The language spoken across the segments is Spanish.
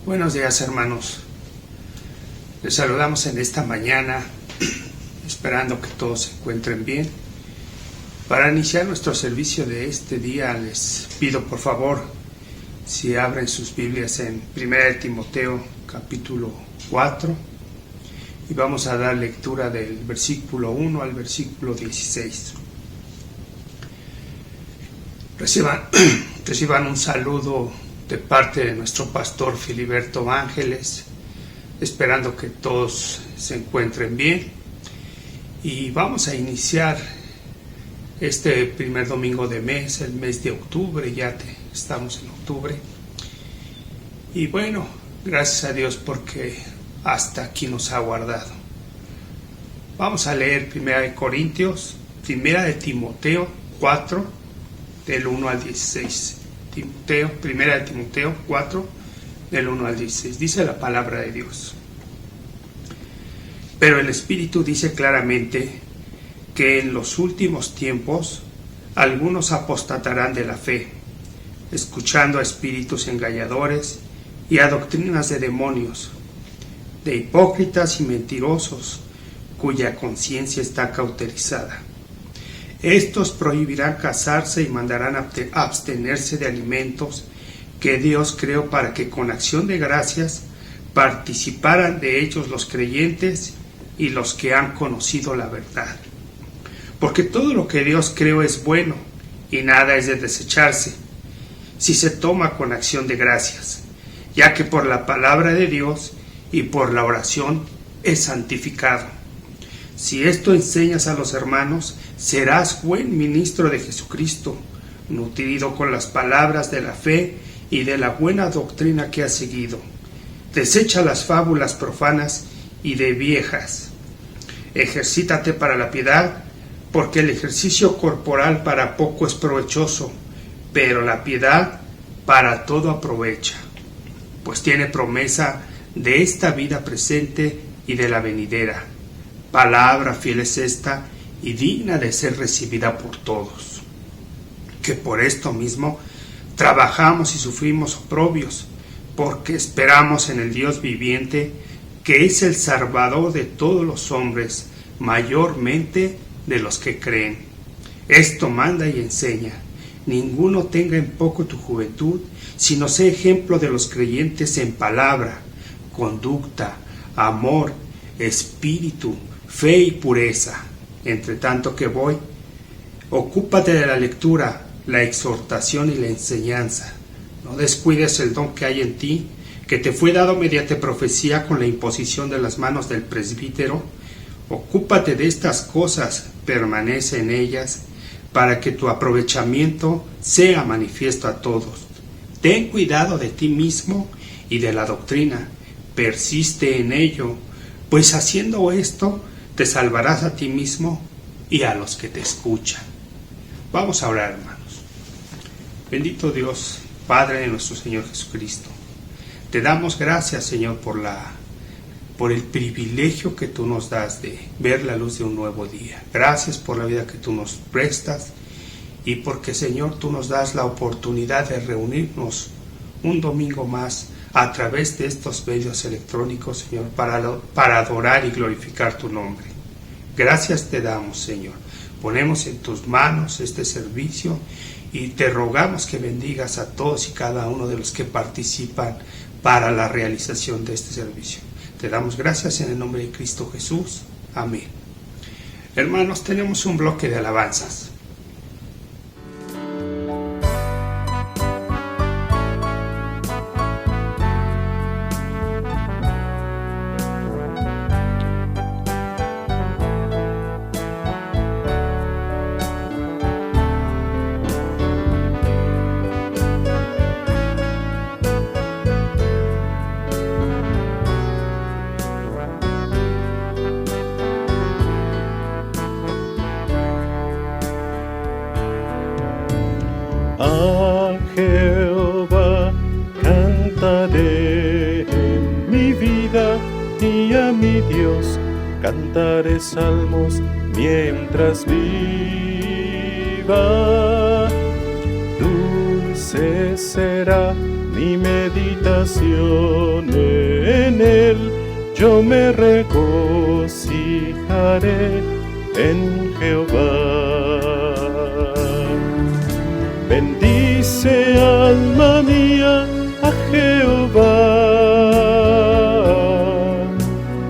Buenos días, hermanos. Les saludamos en esta mañana, esperando que todos se encuentren bien. Para iniciar nuestro servicio de este día, les pido por favor, si abren sus Biblias en 1 Timoteo capítulo 4, y vamos a dar lectura del versículo 1 al versículo 16. Reciban un saludo de parte de nuestro pastor Filiberto Ángeles, esperando que todos se encuentren bien. Y vamos a iniciar este primer domingo de mes, el mes de octubre, estamos en octubre. Y bueno, gracias a Dios porque hasta aquí nos ha guardado. Vamos a leer 1 de Timoteo 4, del 1 al 16. 1 de Timoteo 4, del 1 al 16. Dice la palabra de Dios. Pero el Espíritu dice claramente que en los últimos tiempos algunos apostatarán de la fe, escuchando a espíritus engañadores y a doctrinas de demonios, de hipócritas y mentirosos, cuya conciencia está cauterizada. Estos prohibirán casarse y mandarán abstenerse de alimentos que Dios creó para que con acción de gracias participaran de ellos los creyentes y los que han conocido la verdad. Porque todo lo que Dios creó es bueno y nada es de desecharse si se toma con acción de gracias, ya que por la palabra de Dios y por la oración es santificado. Si esto enseñas a los hermanos, serás buen ministro de Jesucristo, nutrido con las palabras de la fe y de la buena doctrina que has seguido. Desecha las fábulas profanas y de viejas. Ejercítate para la piedad, porque el ejercicio corporal para poco es provechoso, pero la piedad para todo aprovecha, pues tiene promesa de esta vida presente y de la venidera. Palabra fiel es esta y digna de ser recibida por todos, que por esto mismo trabajamos y sufrimos oprobios, porque esperamos en el Dios viviente, que es el Salvador de todos los hombres, mayormente de los que creen. Esto manda y enseña: ninguno tenga en poco tu juventud, sino sea ejemplo de los creyentes en palabra, conducta, amor, espíritu, fe y pureza. Entre tanto que voy, ocúpate de la lectura, la exhortación y la enseñanza. No descuides el don que hay en ti, que te fue dado mediante profecía con la imposición de las manos del presbítero. Ocúpate de estas cosas, permanece en ellas, para que tu aprovechamiento sea manifiesto a todos. Ten cuidado de ti mismo y de la doctrina, persiste en ello, pues haciendo esto te salvarás a ti mismo y a los que te escuchan. Vamos a orar, hermanos. Bendito Dios, Padre de nuestro Señor Jesucristo, te damos gracias, Señor, por el privilegio que tú nos das de ver la luz de un nuevo día. Gracias por la vida que tú nos prestas y porque, Señor, tú nos das la oportunidad de reunirnos un domingo más a través de estos medios electrónicos, Señor, para adorar y glorificar tu nombre. Gracias te damos, Señor. Ponemos en tus manos este servicio y te rogamos que bendigas a todos y cada uno de los que participan para la realización de este servicio. Te damos gracias en el nombre de Cristo Jesús. Amén. Hermanos, tenemos un bloque de alabanzas. A Jehová cantaré en mi vida y a mi Dios cantaré salmos mientras viva. Dulce dulce será mi meditación en él. Yo me regocijaré en Jehová. Bendice, alma mía, a Jehová.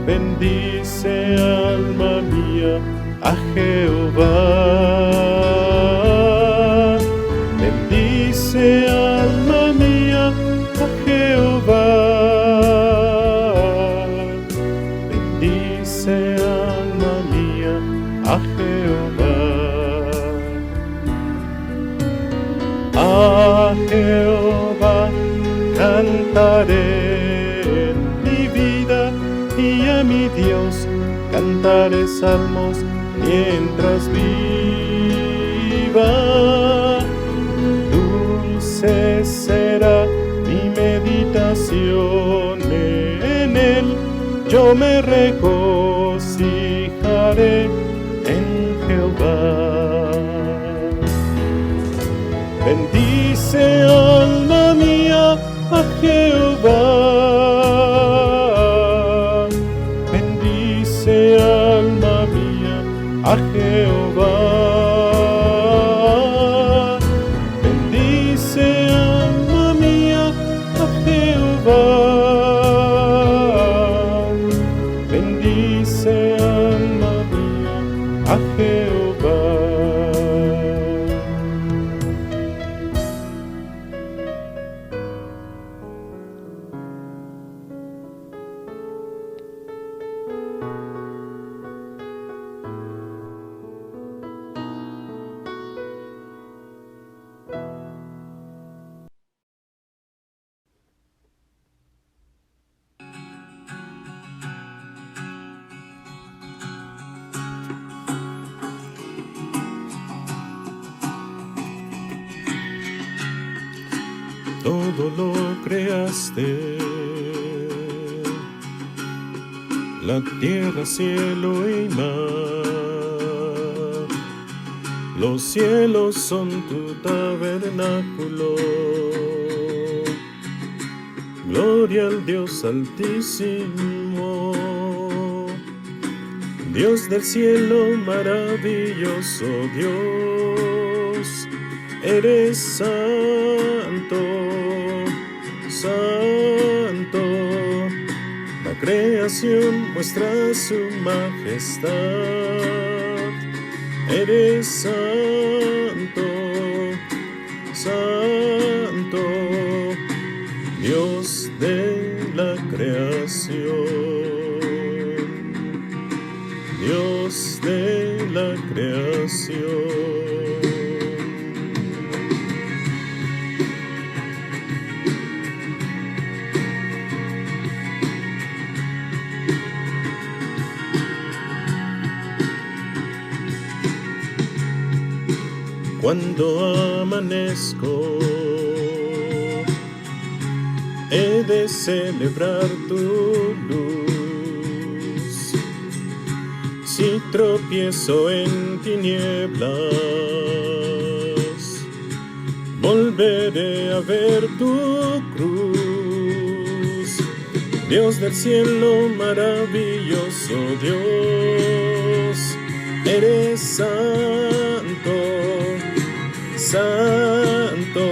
Bendice, alma mía, a Jehová. Bendice, alma mía, a Jehová. Bendice, alma mía, a Jehová. A Jehová cantaré en mi vida, y a mi Dios cantaré salmos mientras viva. Dulce será mi meditación en él. Yo me regocijaré en Jehová. Bendice, alma mía, a Jehová. Bendice, alma mía, a Jehová. Bendice, alma mía, a Jehová. Bendice, alma mía, a Jehová. Todo lo creaste, la tierra, cielo y mar. Los cielos son tu tabernáculo. Gloria al Dios Altísimo, Dios del cielo, maravilloso Dios. Eres santo, santo. La creación muestra su majestad. Eres santo, santo, Dios de la creación, Dios de la creación. Cuando amanezco, he de celebrar tu luz. Si tropiezo en tinieblas, volveré a ver tu cruz. Dios del cielo, maravilloso Dios, eres santo, santo.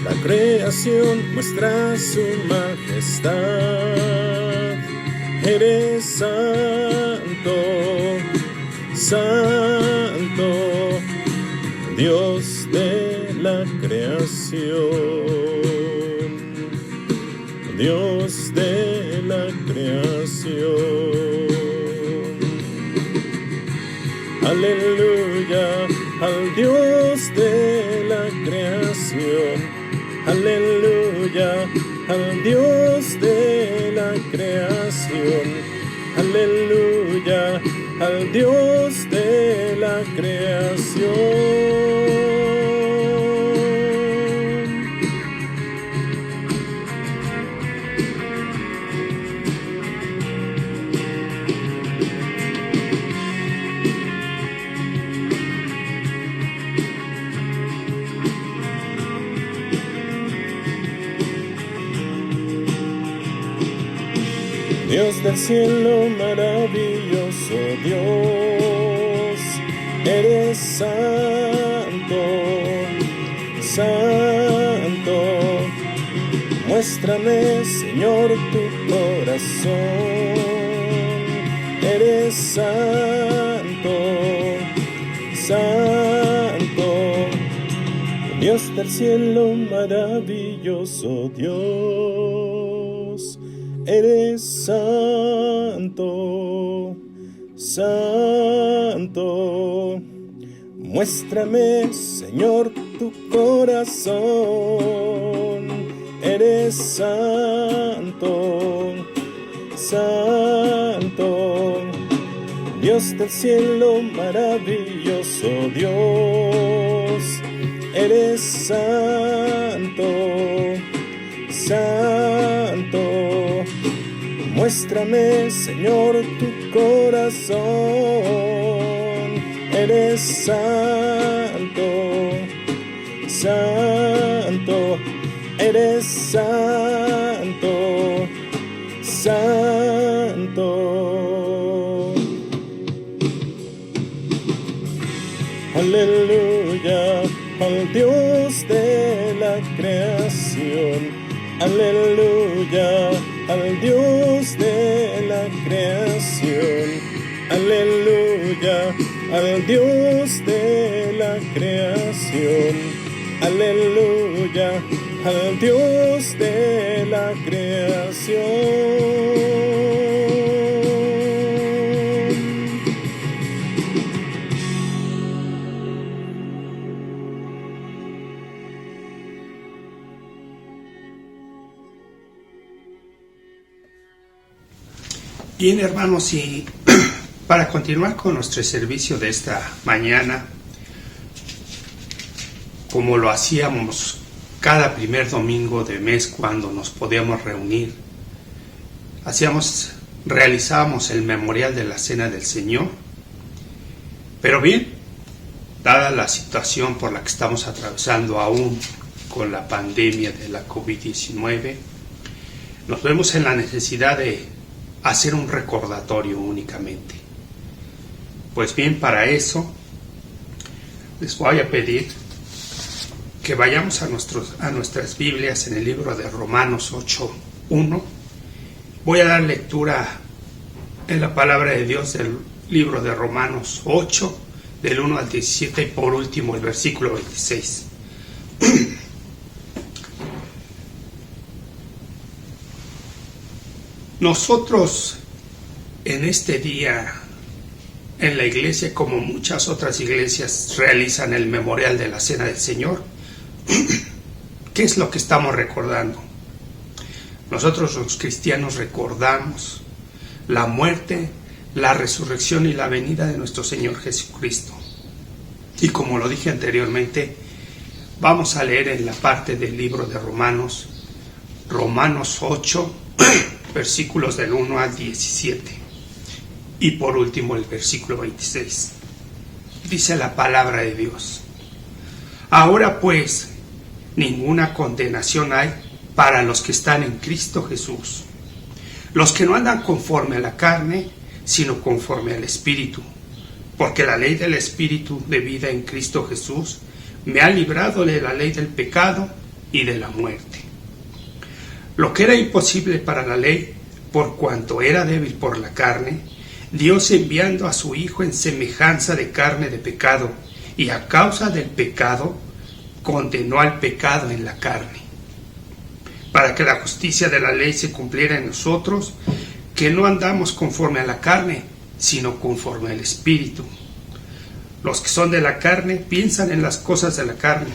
La creación muestra su majestad. Eres santo, santo, Dios de la creación, Dios de la creación. Aleluya al Dios de la creación. Aleluya al Dios de la creación. Aleluya al Dios de la creación. Dios del cielo, maravilloso Dios, eres santo, santo. Muéstrame, Señor, tu corazón, eres santo, santo. Dios del cielo, maravilloso Dios, eres santo, santo. Muéstrame, Señor, tu corazón, eres santo, santo. Dios del cielo, maravilloso Dios, eres santo, santo. Muéstrame, Señor, tu corazón, eres santo, santo. Eres santo, santo. Aleluya, al Dios de la creación. Aleluya, al Dios de la creación. Aleluya, al Dios de la creación. Aleluya, al Dios de la creación. Bien, hermanos, y para continuar con nuestro servicio de esta mañana, como lo hacíamos cada primer domingo de mes cuando nos podíamos reunir, realizábamos el memorial de la Cena del Señor. Pero bien, dada la situación por la que estamos atravesando aún con la pandemia de la COVID-19, nos vemos en la necesidad de hacer un recordatorio únicamente. Pues bien, para eso les voy a pedir que vayamos a nuestras Biblias en el libro de Romanos 8:1. Voy a dar lectura en la palabra de Dios del libro de Romanos 8, del 1 al 17, y por último el versículo 26. Nosotros en este día, en la iglesia, como muchas otras iglesias, realizan el memorial de la Cena del Señor. ¿Qué es lo que estamos recordando? Nosotros los cristianos recordamos la muerte, la resurrección y la venida de nuestro Señor Jesucristo. Y como lo dije anteriormente, vamos a leer en la parte del libro de Romanos 8, versículos del 1 al 17. Y por último el versículo 26. Dice la palabra de Dios: Ahora pues, ninguna condenación hay para los que están en Cristo Jesús, los que no andan conforme a la carne, sino conforme al Espíritu, porque la ley del Espíritu de vida en Cristo Jesús me ha librado de la ley del pecado y de la muerte. Lo que era imposible para la ley, por cuanto era débil por la carne, Dios, enviando a su Hijo en semejanza de carne de pecado, y a causa del pecado, condenó al pecado en la carne, para que la justicia de la ley se cumpliera en nosotros, que no andamos conforme a la carne, sino conforme al Espíritu. Los que son de la carne piensan en las cosas de la carne,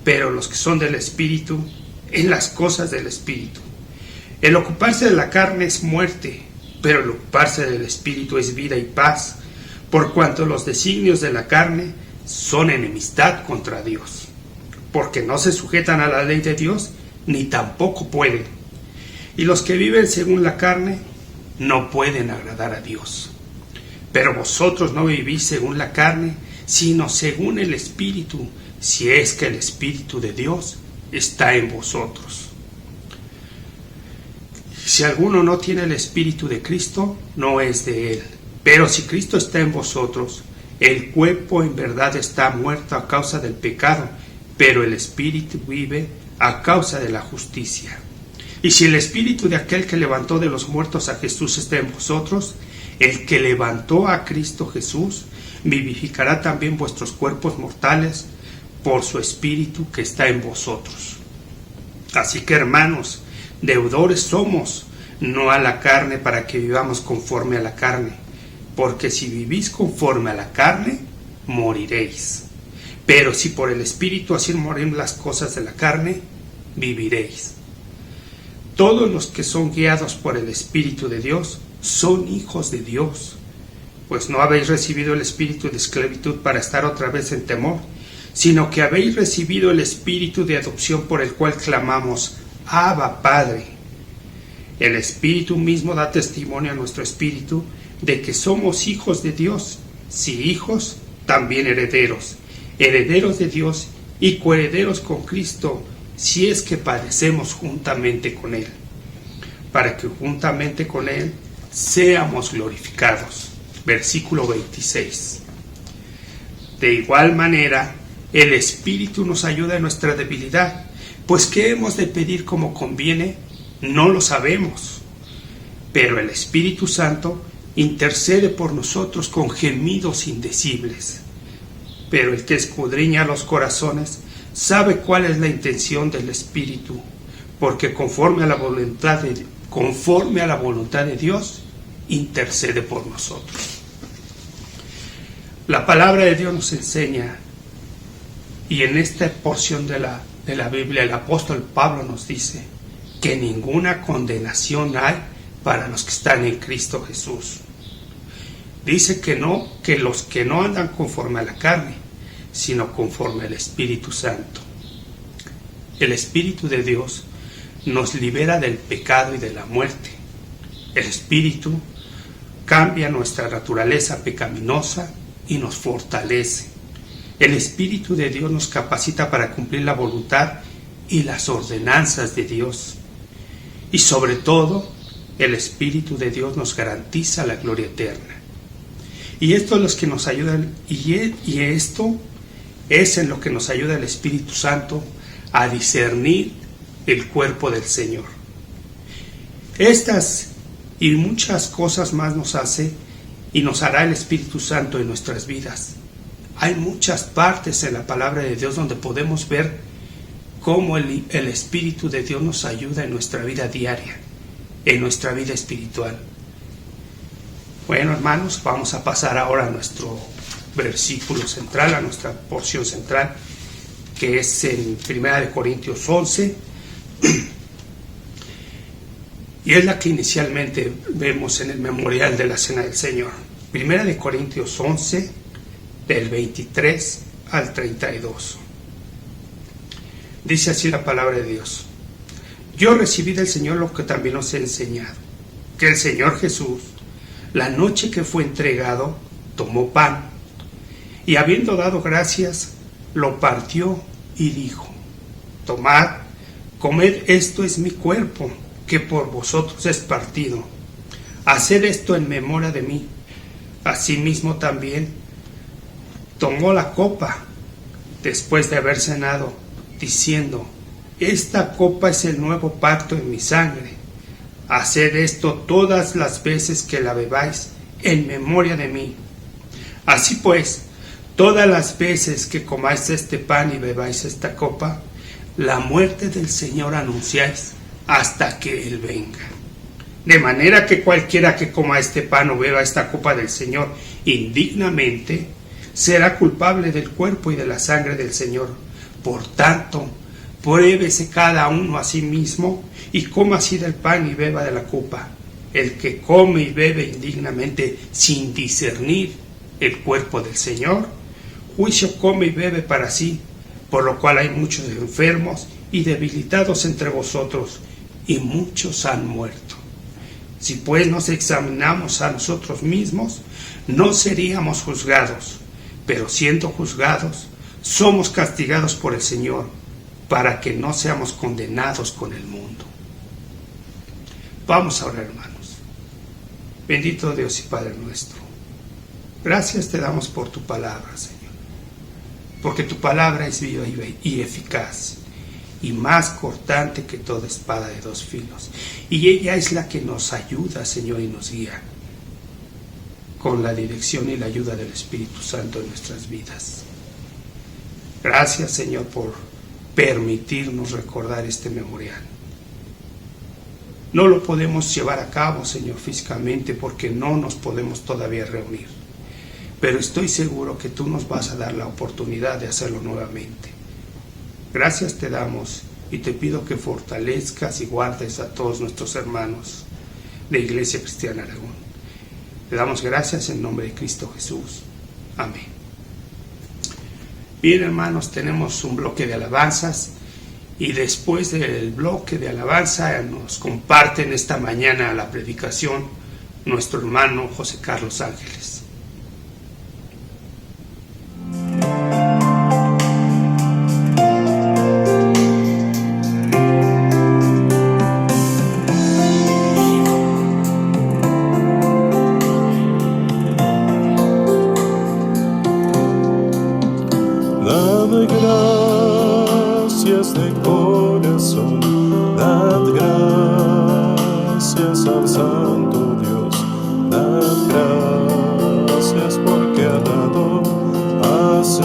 pero los que son del Espíritu, en las cosas del Espíritu. El ocuparse de la carne es muerte, pero el ocuparse del Espíritu es vida y paz, por cuanto los designios de la carne son enemistad contra Dios, porque no se sujetan a la ley de Dios, ni tampoco pueden. Y los que viven según la carne no pueden agradar a Dios. Pero vosotros no vivís según la carne, sino según el Espíritu, si es que el Espíritu de Dios está en vosotros. Si alguno no tiene el Espíritu de Cristo, no es de él. Pero si Cristo está en vosotros, el cuerpo en verdad está muerto a causa del pecado, pero el Espíritu vive a causa de la justicia. Y si el Espíritu de aquel que levantó de los muertos a Jesús está en vosotros, el que levantó a Cristo Jesús vivificará también vuestros cuerpos mortales por su Espíritu que está en vosotros. Así que, hermanos, deudores somos, no a la carne, para que vivamos conforme a la carne, porque si vivís conforme a la carne, moriréis. Pero si por el Espíritu así morir las cosas de la carne, viviréis. Todos los que son guiados por el Espíritu de Dios son hijos de Dios. Pues no habéis recibido el espíritu de esclavitud para estar otra vez en temor, sino que habéis recibido el Espíritu de adopción por el cual clamamos, Abba, Padre. El Espíritu mismo da testimonio a nuestro espíritu de que somos hijos de Dios. Si hijos, también herederos, herederos de Dios y coherederos con Cristo, si es que padecemos juntamente con Él, para que juntamente con Él seamos glorificados. Versículo 26. De igual manera, el Espíritu nos ayuda en nuestra debilidad, pues ¿qué hemos de pedir como conviene? No lo sabemos. Pero el Espíritu Santo intercede por nosotros con gemidos indecibles. Pero el que escudriña los corazones sabe cuál es la intención del Espíritu, porque conforme a la voluntad de Dios, intercede por nosotros. La palabra de Dios nos enseña, y en esta porción de la Biblia el apóstol Pablo nos dice que ninguna condenación hay para los que están en Cristo Jesús. Dice que los que no andan conforme a la carne, sino conforme al Espíritu Santo. El Espíritu de Dios nos libera del pecado y de la muerte. El Espíritu cambia nuestra naturaleza pecaminosa y nos fortalece. El Espíritu de Dios nos capacita para cumplir la voluntad y las ordenanzas de Dios. Y sobre todo, el Espíritu de Dios nos garantiza la gloria eterna. Y esto es lo que nos ayuda, y esto es en lo que nos ayuda el Espíritu Santo a discernir el cuerpo del Señor. Estas y muchas cosas más nos hace y nos hará el Espíritu Santo en nuestras vidas. Hay muchas partes en la palabra de Dios donde podemos ver cómo el Espíritu de Dios nos ayuda en nuestra vida diaria, en nuestra vida espiritual. Bueno, hermanos, vamos a pasar ahora a nuestro versículo central, a nuestra porción central, que es en 1 Corintios 11, y es la que inicialmente vemos en el memorial de la Cena del Señor. 1 Corintios 11, del 23 al 32. Dice así la palabra de Dios: Yo recibí del Señor lo que también os he enseñado, que el Señor Jesús, la noche que fue entregado, tomó pan, y habiendo dado gracias, lo partió y dijo: Tomad, comed, esto es mi cuerpo, que por vosotros es partido. Haced esto en memoria de mí. Asimismo también tomó la copa, después de haber cenado, diciendo: Esta copa es el nuevo pacto en mi sangre. Haced esto todas las veces que la bebáis, en memoria de mí. Así pues, todas las veces que comáis este pan y bebáis esta copa, la muerte del Señor anunciáis hasta que Él venga. De manera que cualquiera que coma este pan o beba esta copa del Señor indignamente, será culpable del cuerpo y de la sangre del Señor. Por tanto, pruébese cada uno a sí mismo y coma así del pan y beba de la copa. El que come y bebe indignamente sin discernir el cuerpo del Señor, juicio come y bebe para sí, por lo cual hay muchos enfermos y debilitados entre vosotros, y muchos han muerto. Si pues nos examinamos a nosotros mismos, no seríamos juzgados, pero siendo juzgados, somos castigados por el Señor, para que no seamos condenados con el mundo. Vamos a orar, hermanos. Bendito Dios y Padre nuestro, gracias te damos por tu palabra, Señor, porque tu palabra es viva y eficaz, y más cortante que toda espada de dos filos, y ella es la que nos ayuda, Señor, y nos guía con la dirección y la ayuda del Espíritu Santo en nuestras vidas. Gracias, Señor, por permitirnos recordar este memorial. No lo podemos llevar a cabo, Señor, físicamente, porque no nos podemos todavía reunir, pero estoy seguro que tú nos vas a dar la oportunidad de hacerlo nuevamente. Gracias te damos y te pido que fortalezcas y guardes a todos nuestros hermanos de Iglesia Cristiana Aragón. Te damos gracias en nombre de Cristo Jesús. Amén. Bien, hermanos, tenemos un bloque de alabanzas y después del bloque de alabanza nos comparten esta mañana la predicación nuestro hermano José Carlos Ángeles. Gracias de corazón, dad gracias al Santo Dios, dad gracias porque ha dado a su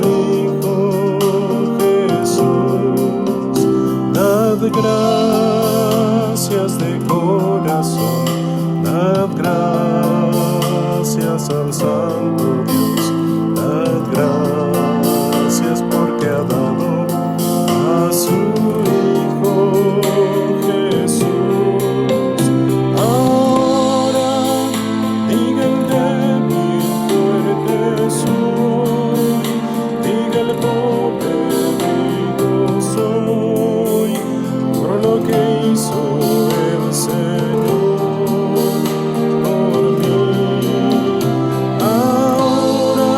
Hijo Jesús. Dad gracias de corazón, dad gracias al Santo Dios, dad gracias porque ha dado a su Hijo Jesús. Ahora diga el débil fuerte soy, diga el pobre rico soy, por lo que hizo el Señor por mí. Ahora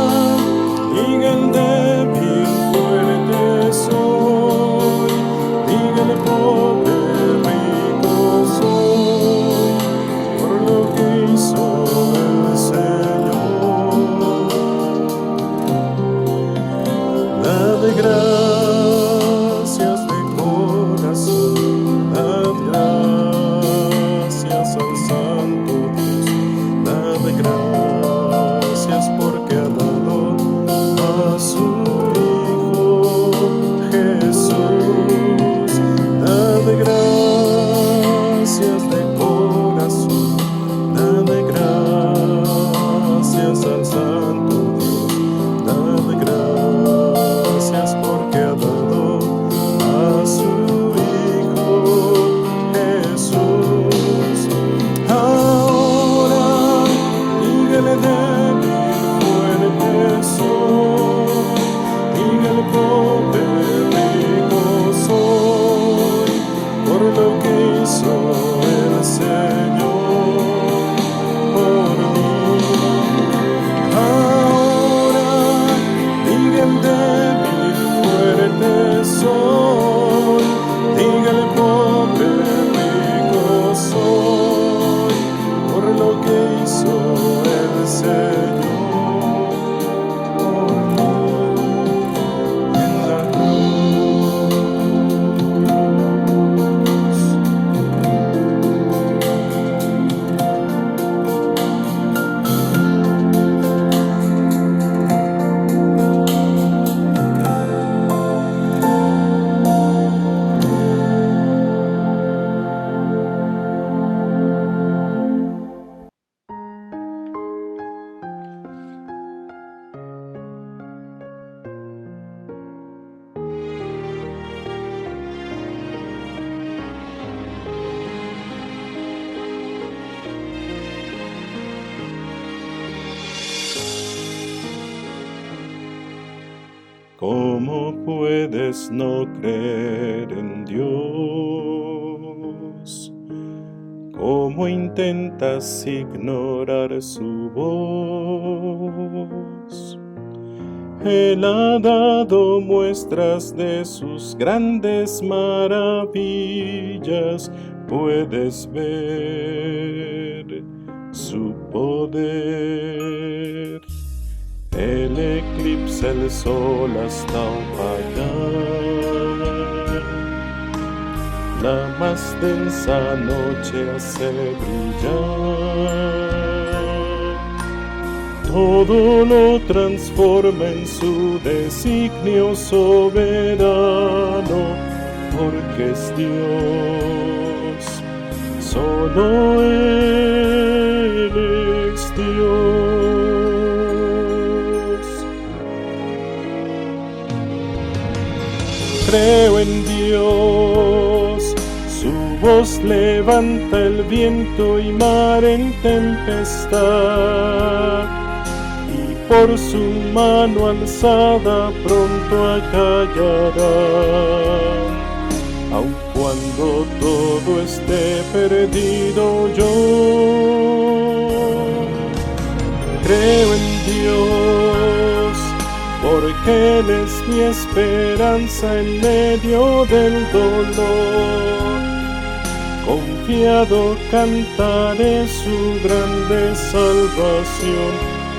diga el débil fuerte soy, diga el pobre rico soy, por lo que hizo el Señor. Dad gracias de corazón, dad gracias al Santo Dios, dad gracias porque ha dado a su Hijo Jesús. Dad gracias de corazón, dad gracias al Santo Dios, dad gracias porque ha dado a su Hijo Jesús. Ahora dígale débil fuerte soy, dígale pobre rico soy, por lo que hizo el Señor por mí. Ahora diga el débil fuerte soy, diga el pobre rico soy, por lo que hizo el Señor por mí en la cruz. ¿Cómo puedes no creer en Dios? ¿Cómo intentas ignorar su voz? Él ha dado muestras de sus grandes maravillas, puedes ver su poder. El eclipse, el sol hasta opacar, la más densa noche hace brillar. Todo lo transforma en su designio soberano, porque es Dios, solo Él es Dios. Creo en Dios, su voz levanta el viento y mar en tempestad, y por su mano alzada pronto acallará. Aun cuando todo esté perdido, yo creo en Dios, porque Él es mi esperanza en medio del dolor. Confiado cantaré su grande salvación,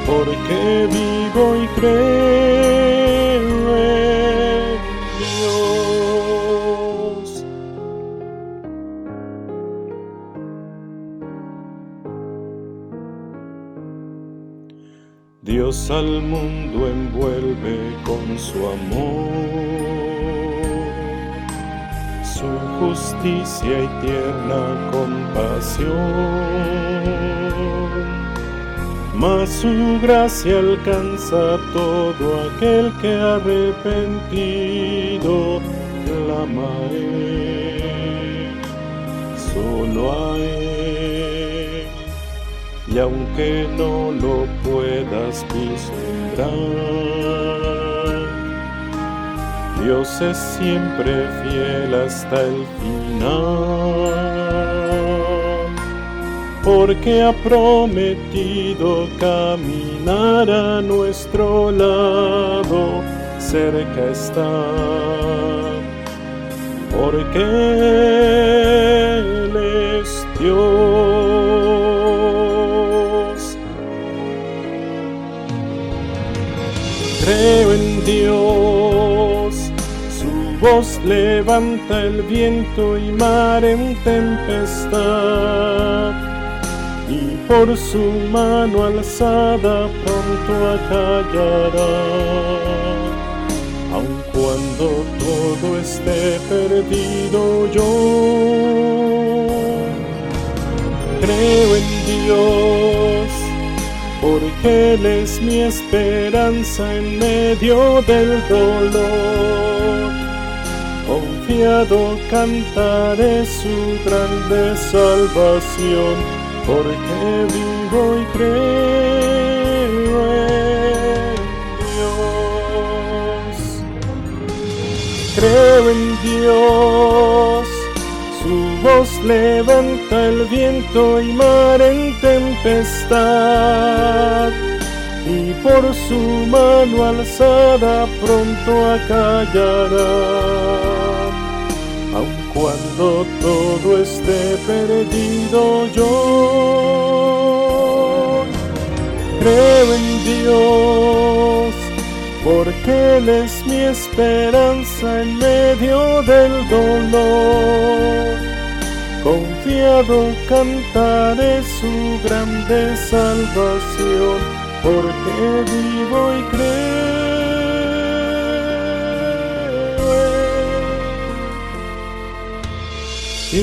porque vivo y creo en Dios. Dios al mundo envuelve con su amor, su justicia y tierna compasión, mas su gracia alcanza a todo aquel que arrepentido clama a Él, solo a Él. Y aunque no lo puedas vislumbrar, Dios es siempre fiel hasta el final, porque ha prometido caminar a nuestro lado, cerca está, porque Él es Dios. Creo en Dios, su voz levanta el viento y mar en tempestad, y por su mano alzada pronto acallará. Aun cuando todo esté perdido, yo creo en Dios, porque Él es mi esperanza en medio del dolor. Confiado cantaré su grande salvación, porque vivo y creo en Dios. Creo en Dios, su voz levanta el viento y mar en tempestad, y por su mano alzada pronto acallará. Aun cuando todo esté perdido, yo creo en Dios, porque Él es mi esperanza en medio del dolor. Confiado cantaré su grande salvación, porque vivo y creo en Dios.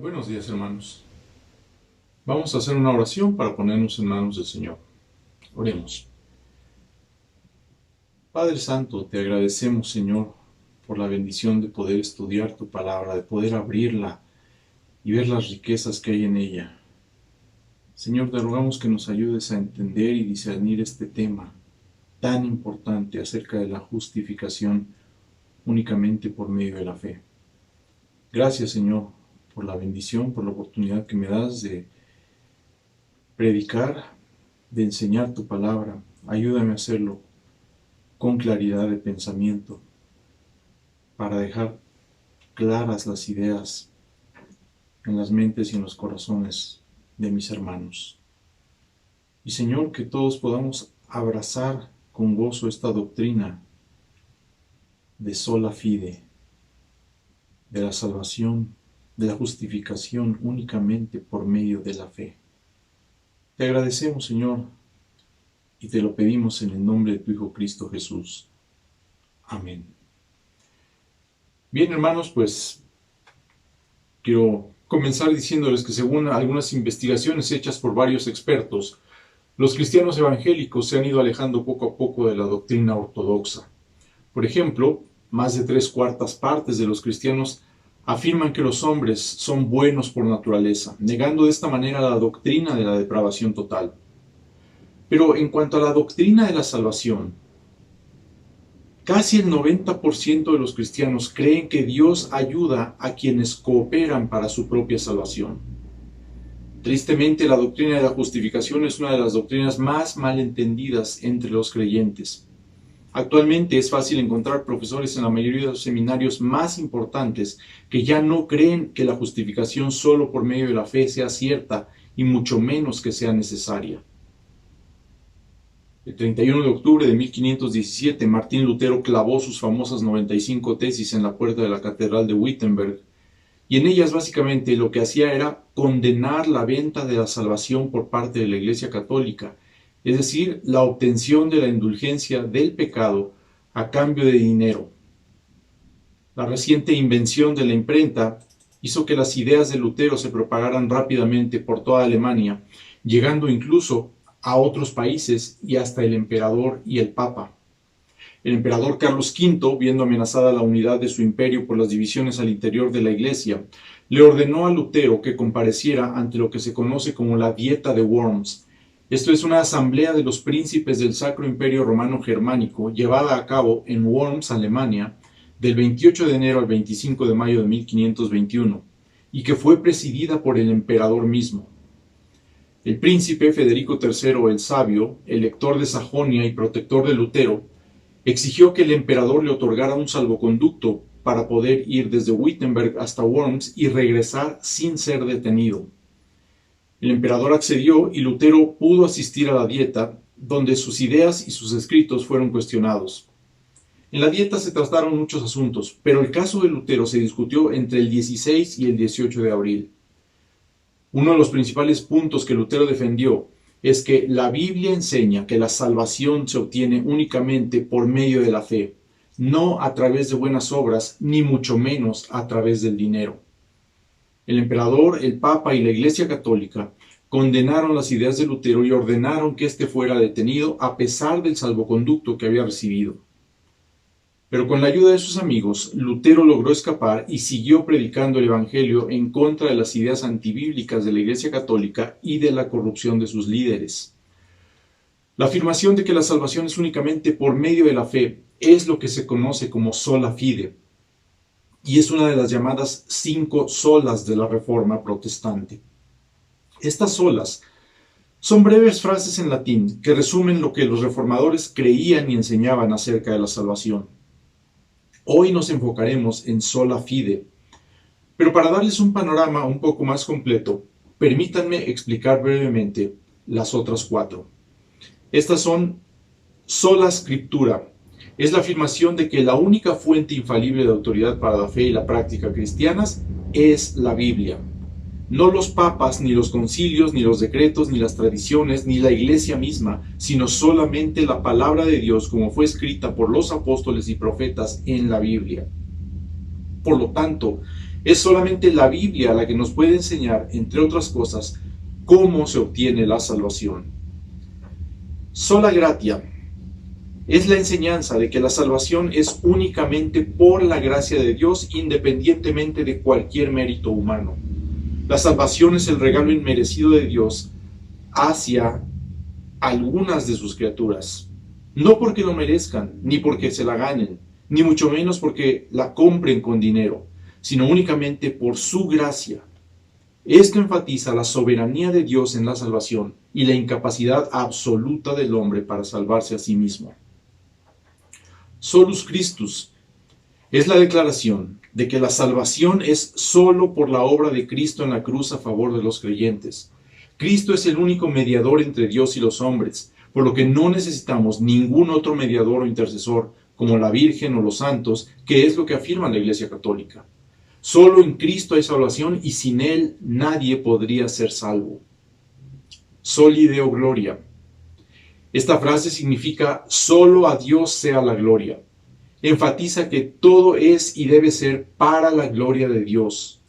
Buenos días, hermanos. Vamos a hacer una oración para ponernos en manos del Señor. Oremos. Padre Santo, te agradecemos, Señor, por la bendición de poder estudiar tu palabra, de poder abrirla y ver las riquezas que hay en ella. Señor, te rogamos que nos ayudes a entender y discernir este tema tan importante acerca de la justificación únicamente por medio de la fe. Gracias, Señor, por la bendición, por la oportunidad que me das de predicar, de enseñar tu palabra. Ayúdame a hacerlo con claridad de pensamiento, para dejar claras las ideas en las mentes y en los corazones de mis hermanos. Y Señor, que todos podamos abrazar con gozo esta doctrina de sola fide, de la salvación, de la justificación únicamente por medio de la fe. Te agradecemos, Señor, y te lo pedimos en el nombre de tu Hijo Cristo Jesús. Amén. Bien, hermanos, pues quiero comenzar diciéndoles que según algunas investigaciones hechas por varios expertos, los cristianos evangélicos se han ido alejando poco a poco de la doctrina ortodoxa. Por ejemplo, más de 3/4 partes de los cristianos afirman que los hombres son buenos por naturaleza, negando de esta manera la doctrina de la depravación total. Pero en cuanto a la doctrina de la salvación, casi el 90% de los cristianos creen que Dios ayuda a quienes cooperan para su propia salvación. Tristemente, la doctrina de la justificación es una de las doctrinas más mal entendidas entre los creyentes. Actualmente es fácil encontrar profesores en la mayoría de los seminarios más importantes que ya no creen que la justificación solo por medio de la fe sea cierta y mucho menos que sea necesaria. El 31 de octubre de 1517, Martín Lutero clavó sus famosas 95 tesis en la puerta de la Catedral de Wittenberg, y en ellas básicamente lo que hacía era condenar la venta de la salvación por parte de la Iglesia Católica, es decir, la obtención de la indulgencia del pecado a cambio de dinero. La reciente invención de la imprenta hizo que las ideas de Lutero se propagaran rápidamente por toda Alemania, llegando incluso a otros países y hasta el emperador y el papa. El emperador Carlos V, viendo amenazada la unidad de su imperio por las divisiones al interior de la Iglesia, le ordenó a Lutero que compareciera ante lo que se conoce como la Dieta de Worms. Esto es una asamblea de los príncipes del Sacro Imperio Romano Germánico, llevada a cabo en Worms, Alemania, del 28 de enero al 25 de mayo de 1521, y que fue presidida por el emperador mismo. El príncipe Federico III el Sabio, elector de Sajonia y protector de Lutero, exigió que el emperador le otorgara un salvoconducto para poder ir desde Wittenberg hasta Worms y regresar sin ser detenido. El emperador accedió y Lutero pudo asistir a la dieta, donde sus ideas y sus escritos fueron cuestionados. En la dieta se trataron muchos asuntos, pero el caso de Lutero se discutió entre el 16 y el 18 de abril. Uno de los principales puntos que Lutero defendió es que la Biblia enseña que la salvación se obtiene únicamente por medio de la fe, no a través de buenas obras, ni mucho menos a través del dinero. El emperador, el papa y la Iglesia Católica condenaron las ideas de Lutero y ordenaron que éste fuera detenido a pesar del salvoconducto que había recibido. Pero con la ayuda de sus amigos, Lutero logró escapar y siguió predicando el Evangelio en contra de las ideas antibíblicas de la Iglesia Católica y de la corrupción de sus líderes. La afirmación de que la salvación es únicamente por medio de la fe es lo que se conoce como sola fide, y es una de las llamadas 5 solas de la Reforma protestante. Estas solas son breves frases en latín que resumen lo que los reformadores creían y enseñaban acerca de la salvación. Hoy nos enfocaremos en sola fide, pero para darles un panorama un poco más completo, permítanme explicar brevemente las otras 4. Estas son sola scriptura. Es la afirmación de que la única fuente infalible de autoridad para la fe y la práctica cristianas es la Biblia. No los papas, ni los concilios, ni los decretos, ni las tradiciones, ni la Iglesia misma, sino solamente la palabra de Dios como fue escrita por los apóstoles y profetas en la Biblia. Por lo tanto, es solamente la Biblia la que nos puede enseñar, entre otras cosas, cómo se obtiene la salvación. Sola gratia es la enseñanza de que la salvación es únicamente por la gracia de Dios, independientemente de cualquier mérito humano. La salvación es el regalo inmerecido de Dios hacia algunas de sus criaturas, no porque lo merezcan, ni porque se la ganen, ni mucho menos porque la compren con dinero, sino únicamente por su gracia. Esto enfatiza la soberanía de Dios en la salvación y la incapacidad absoluta del hombre para salvarse a sí mismo. Solus Christus es la declaración de que la salvación es solo por la obra de Cristo en la cruz a favor de los creyentes. Cristo es el único mediador entre Dios y los hombres, por lo que no necesitamos ningún otro mediador o intercesor, como la Virgen o los santos, que es lo que afirma la Iglesia Católica. Solo en Cristo hay salvación y sin Él nadie podría ser salvo. Soli Deo Gloria. Esta frase significa solo a Dios sea la gloria. Enfatiza que todo es y debe ser para la gloria de Dios.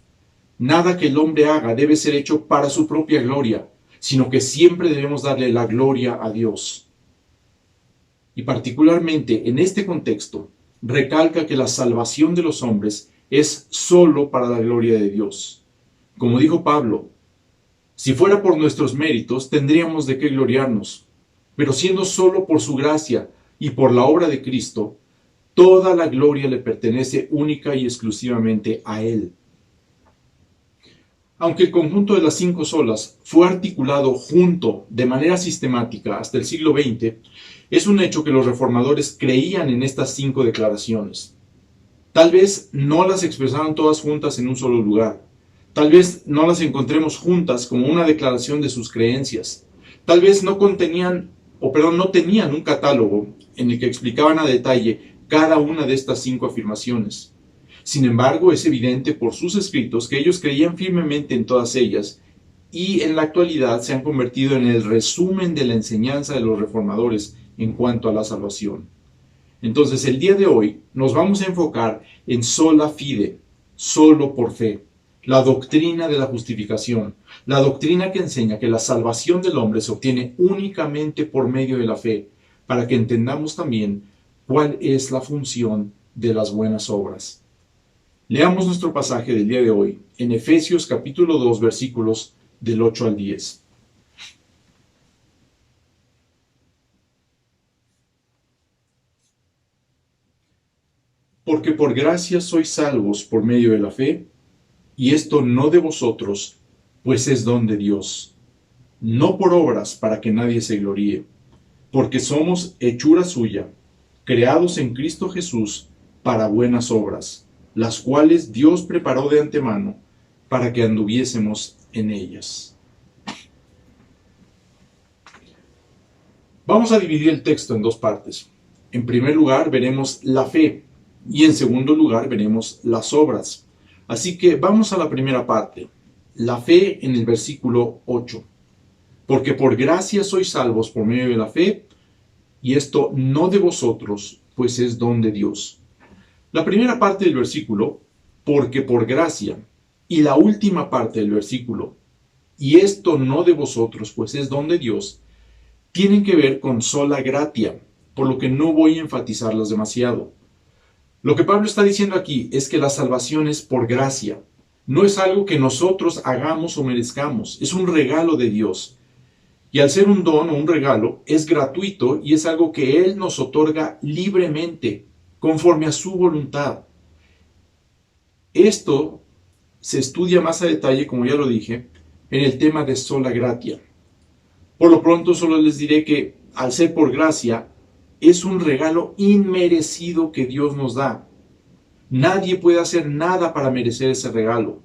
Nada que el hombre haga debe ser hecho para su propia gloria, sino que siempre debemos darle la gloria a Dios. Y particularmente en este contexto, recalca que la salvación de los hombres es solo para la gloria de Dios. Como dijo Pablo, si fuera por nuestros méritos, tendríamos de qué gloriarnos. Pero siendo solo por su gracia y por la obra de Cristo, toda la gloria le pertenece única y exclusivamente a Él. Aunque el conjunto de las 5 solas fue articulado junto de manera sistemática hasta el siglo XX, es un hecho que los reformadores creían en estas 5 declaraciones. Tal vez no las expresaron todas juntas en un solo lugar. Tal vez no las encontremos juntas como una declaración de sus creencias. Tal vez no tenían un catálogo en el que explicaban a detalle cada una de estas 5 afirmaciones. Sin embargo, es evidente por sus escritos que ellos creían firmemente en todas ellas y en la actualidad se han convertido en el resumen de la enseñanza de los reformadores en cuanto a la salvación. Entonces, el día de hoy nos vamos a enfocar en sola fide, solo por fe, la doctrina de la justificación, la doctrina que enseña que la salvación del hombre se obtiene únicamente por medio de la fe, para que entendamos también cuál es la función de las buenas obras. Leamos nuestro pasaje del día de hoy en Efesios capítulo 2, versículos del 8 al 10. Porque por gracia sois salvos por medio de la fe, y esto no de vosotros, pues es don de Dios, no por obras para que nadie se gloríe, porque somos hechura suya, creados en Cristo Jesús para buenas obras, las cuales Dios preparó de antemano para que anduviésemos en ellas. Vamos a dividir el texto en 2 partes. En primer lugar veremos la fe y en segundo lugar veremos las obras. Así que vamos a la primera parte, la fe en el versículo 8. Porque por gracia sois salvos por medio de la fe, y esto no de vosotros, pues es don de Dios. La primera parte del versículo, porque por gracia, y la última parte del versículo, y esto no de vosotros, pues es don de Dios, tienen que ver con sola gratia, por lo que no voy a enfatizarlas demasiado. Lo que Pablo está diciendo aquí es que la salvación es por gracia. No es algo que nosotros hagamos o merezcamos, es un regalo de Dios. Y al ser un don o un regalo, es gratuito y es algo que Él nos otorga libremente, conforme a su voluntad. Esto se estudia más a detalle, como ya lo dije, en el tema de sola gratia. Por lo pronto solo les diré que, al ser por gracia, es un regalo inmerecido que Dios nos da. Nadie puede hacer nada para merecer ese regalo.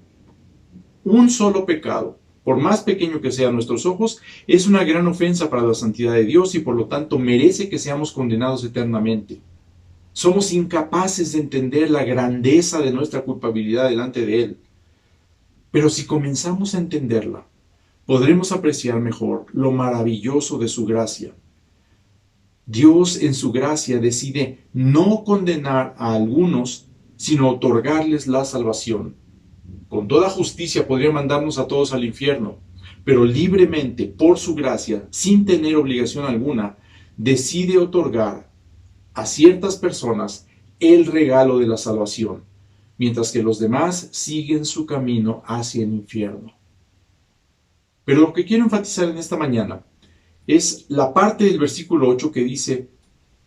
Un solo pecado, por más pequeño que sea a nuestros ojos, es una gran ofensa para la santidad de Dios y por lo tanto merece que seamos condenados eternamente. Somos incapaces de entender la grandeza de nuestra culpabilidad delante de Él. Pero si comenzamos a entenderla, podremos apreciar mejor lo maravilloso de su gracia. Dios en su gracia decide no condenar a algunos, sino otorgarles la salvación. Con toda justicia podría mandarnos a todos al infierno, pero libremente, por su gracia, sin tener obligación alguna, decide otorgar a ciertas personas el regalo de la salvación, mientras que los demás siguen su camino hacia el infierno. Pero lo que quiero enfatizar en esta mañana es la parte del versículo 8 que dice: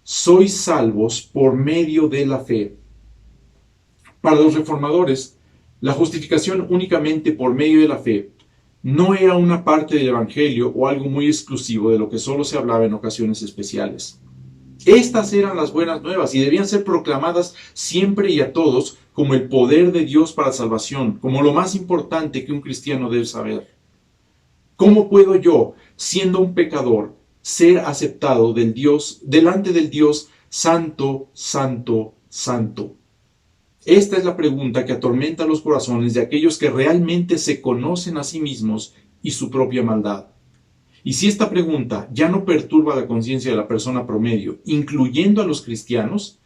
sois salvos por medio de la fe. Para los reformadores, la justificación únicamente por medio de la fe no era una parte del Evangelio o algo muy exclusivo de lo que solo se hablaba en ocasiones especiales. Estas eran las buenas nuevas y debían ser proclamadas siempre y a todos como el poder de Dios para salvación, como lo más importante que un cristiano debe saber. ¿Cómo puedo yo, siendo un pecador, ser aceptado delante del Dios santo, santo, santo? Esta es la pregunta que atormenta los corazones de aquellos que realmente se conocen a sí mismos y su propia maldad. Y si esta pregunta ya no perturba la conciencia de la persona promedio, incluyendo a los cristianos,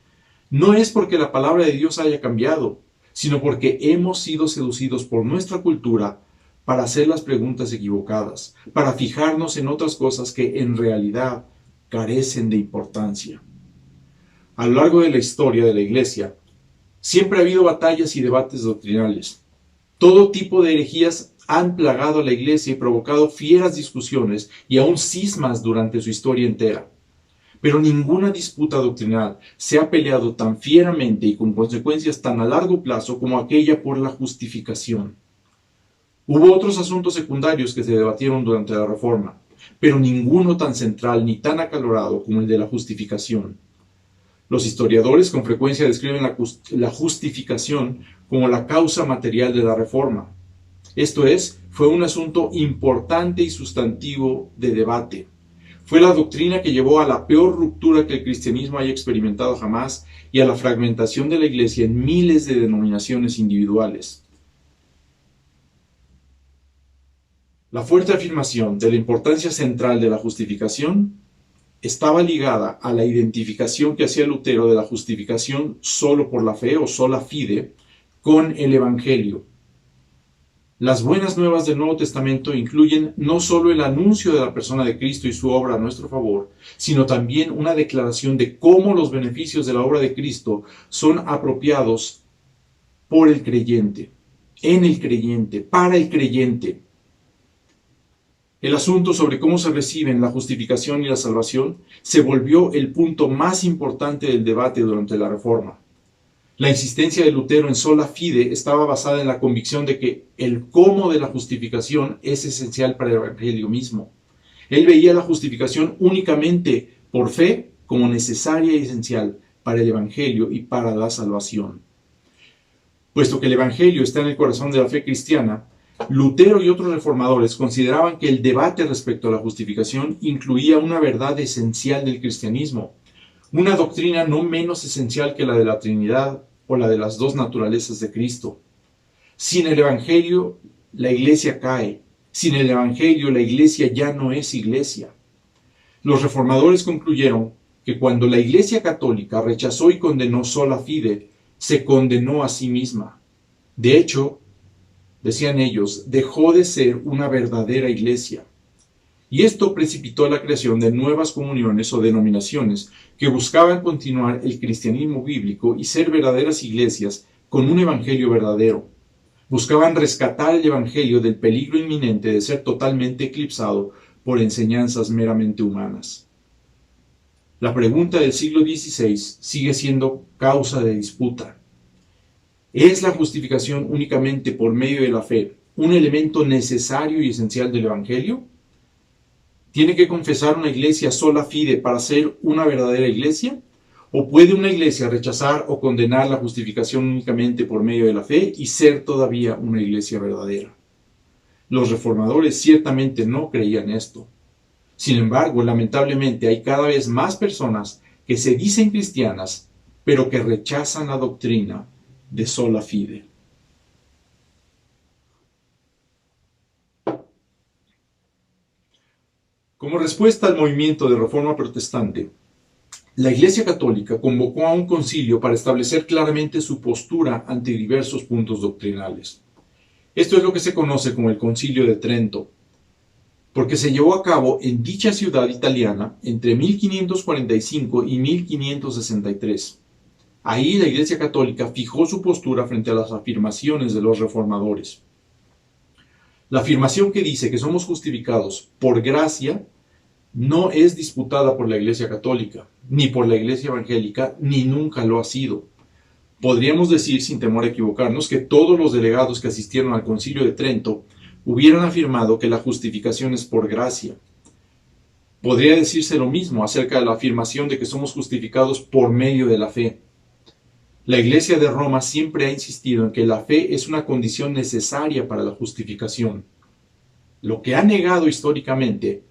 no es porque la palabra de Dios haya cambiado, sino porque hemos sido seducidos por nuestra cultura para hacer las preguntas equivocadas, para fijarnos en otras cosas que en realidad carecen de importancia. A lo largo de la historia de la Iglesia, siempre ha habido batallas y debates doctrinales. Todo tipo de herejías han plagado a la Iglesia y provocado fieras discusiones y aún cismas durante su historia entera. Pero ninguna disputa doctrinal se ha peleado tan fieramente y con consecuencias tan a largo plazo como aquella por la justificación. Hubo otros asuntos secundarios que se debatieron durante la Reforma, pero ninguno tan central ni tan acalorado como el de la justificación. Los historiadores con frecuencia describen la justificación como la causa material de la Reforma. Esto es, fue un asunto importante y sustantivo de debate. Fue la doctrina que llevó a la peor ruptura que el cristianismo haya experimentado jamás y a la fragmentación de la Iglesia en miles de denominaciones individuales. La fuerte afirmación de la importancia central de la justificación estaba ligada a la identificación que hacía Lutero de la justificación solo por la fe o sola fide con el Evangelio. Las buenas nuevas del Nuevo Testamento incluyen no solo el anuncio de la persona de Cristo y su obra a nuestro favor, sino también una declaración de cómo los beneficios de la obra de Cristo son apropiados por el creyente, en el creyente, para el creyente. El asunto sobre cómo se reciben la justificación y la salvación se volvió el punto más importante del debate durante la Reforma. La insistencia de Lutero en sola fide estaba basada en la convicción de que el cómo de la justificación es esencial para el Evangelio mismo. Él veía la justificación únicamente por fe como necesaria y esencial para el Evangelio y para la salvación. Puesto que el Evangelio está en el corazón de la fe cristiana, Lutero y otros reformadores consideraban que el debate respecto a la justificación incluía una verdad esencial del cristianismo, una doctrina no menos esencial que la de la Trinidad o la de las dos naturalezas de Cristo. Sin el Evangelio, la Iglesia cae. Sin el Evangelio, la Iglesia ya no es Iglesia. Los reformadores concluyeron que cuando la Iglesia católica rechazó y condenó sola fide, se condenó a sí misma. De hecho, decían ellos, dejó de ser una verdadera iglesia. Y esto precipitó la creación de nuevas comuniones o denominaciones que buscaban continuar el cristianismo bíblico y ser verdaderas iglesias con un evangelio verdadero. Buscaban rescatar el evangelio del peligro inminente de ser totalmente eclipsado por enseñanzas meramente humanas. La pregunta del siglo XVI sigue siendo causa de disputa. ¿Es la justificación únicamente por medio de la fe un elemento necesario y esencial del Evangelio? ¿Tiene que confesar una iglesia sola fide para ser una verdadera iglesia? ¿O puede una iglesia rechazar o condenar la justificación únicamente por medio de la fe y ser todavía una iglesia verdadera? Los reformadores ciertamente no creían esto. Sin embargo, lamentablemente hay cada vez más personas que se dicen cristianas, pero que rechazan la doctrina de sola fide. Como respuesta al movimiento de reforma protestante, la Iglesia Católica convocó a un concilio para establecer claramente su postura ante diversos puntos doctrinales. Esto es lo que se conoce como el Concilio de Trento. porque se llevó a cabo en dicha ciudad italiana entre 1545 y 1563. Ahí la Iglesia Católica fijó su postura frente a las afirmaciones de los reformadores. La afirmación que dice que somos justificados por gracia no es disputada por la Iglesia Católica, ni por la Iglesia Evangélica, ni nunca lo ha sido. Podríamos decir, sin temor a equivocarnos, que todos los delegados que asistieron al Concilio de Trento hubieran afirmado que la justificación es por gracia. Podría decirse lo mismo acerca de la afirmación de que somos justificados por medio de la fe. La Iglesia de Roma siempre ha insistido en que la fe es una condición necesaria para la justificación. Lo que ha negado históricamente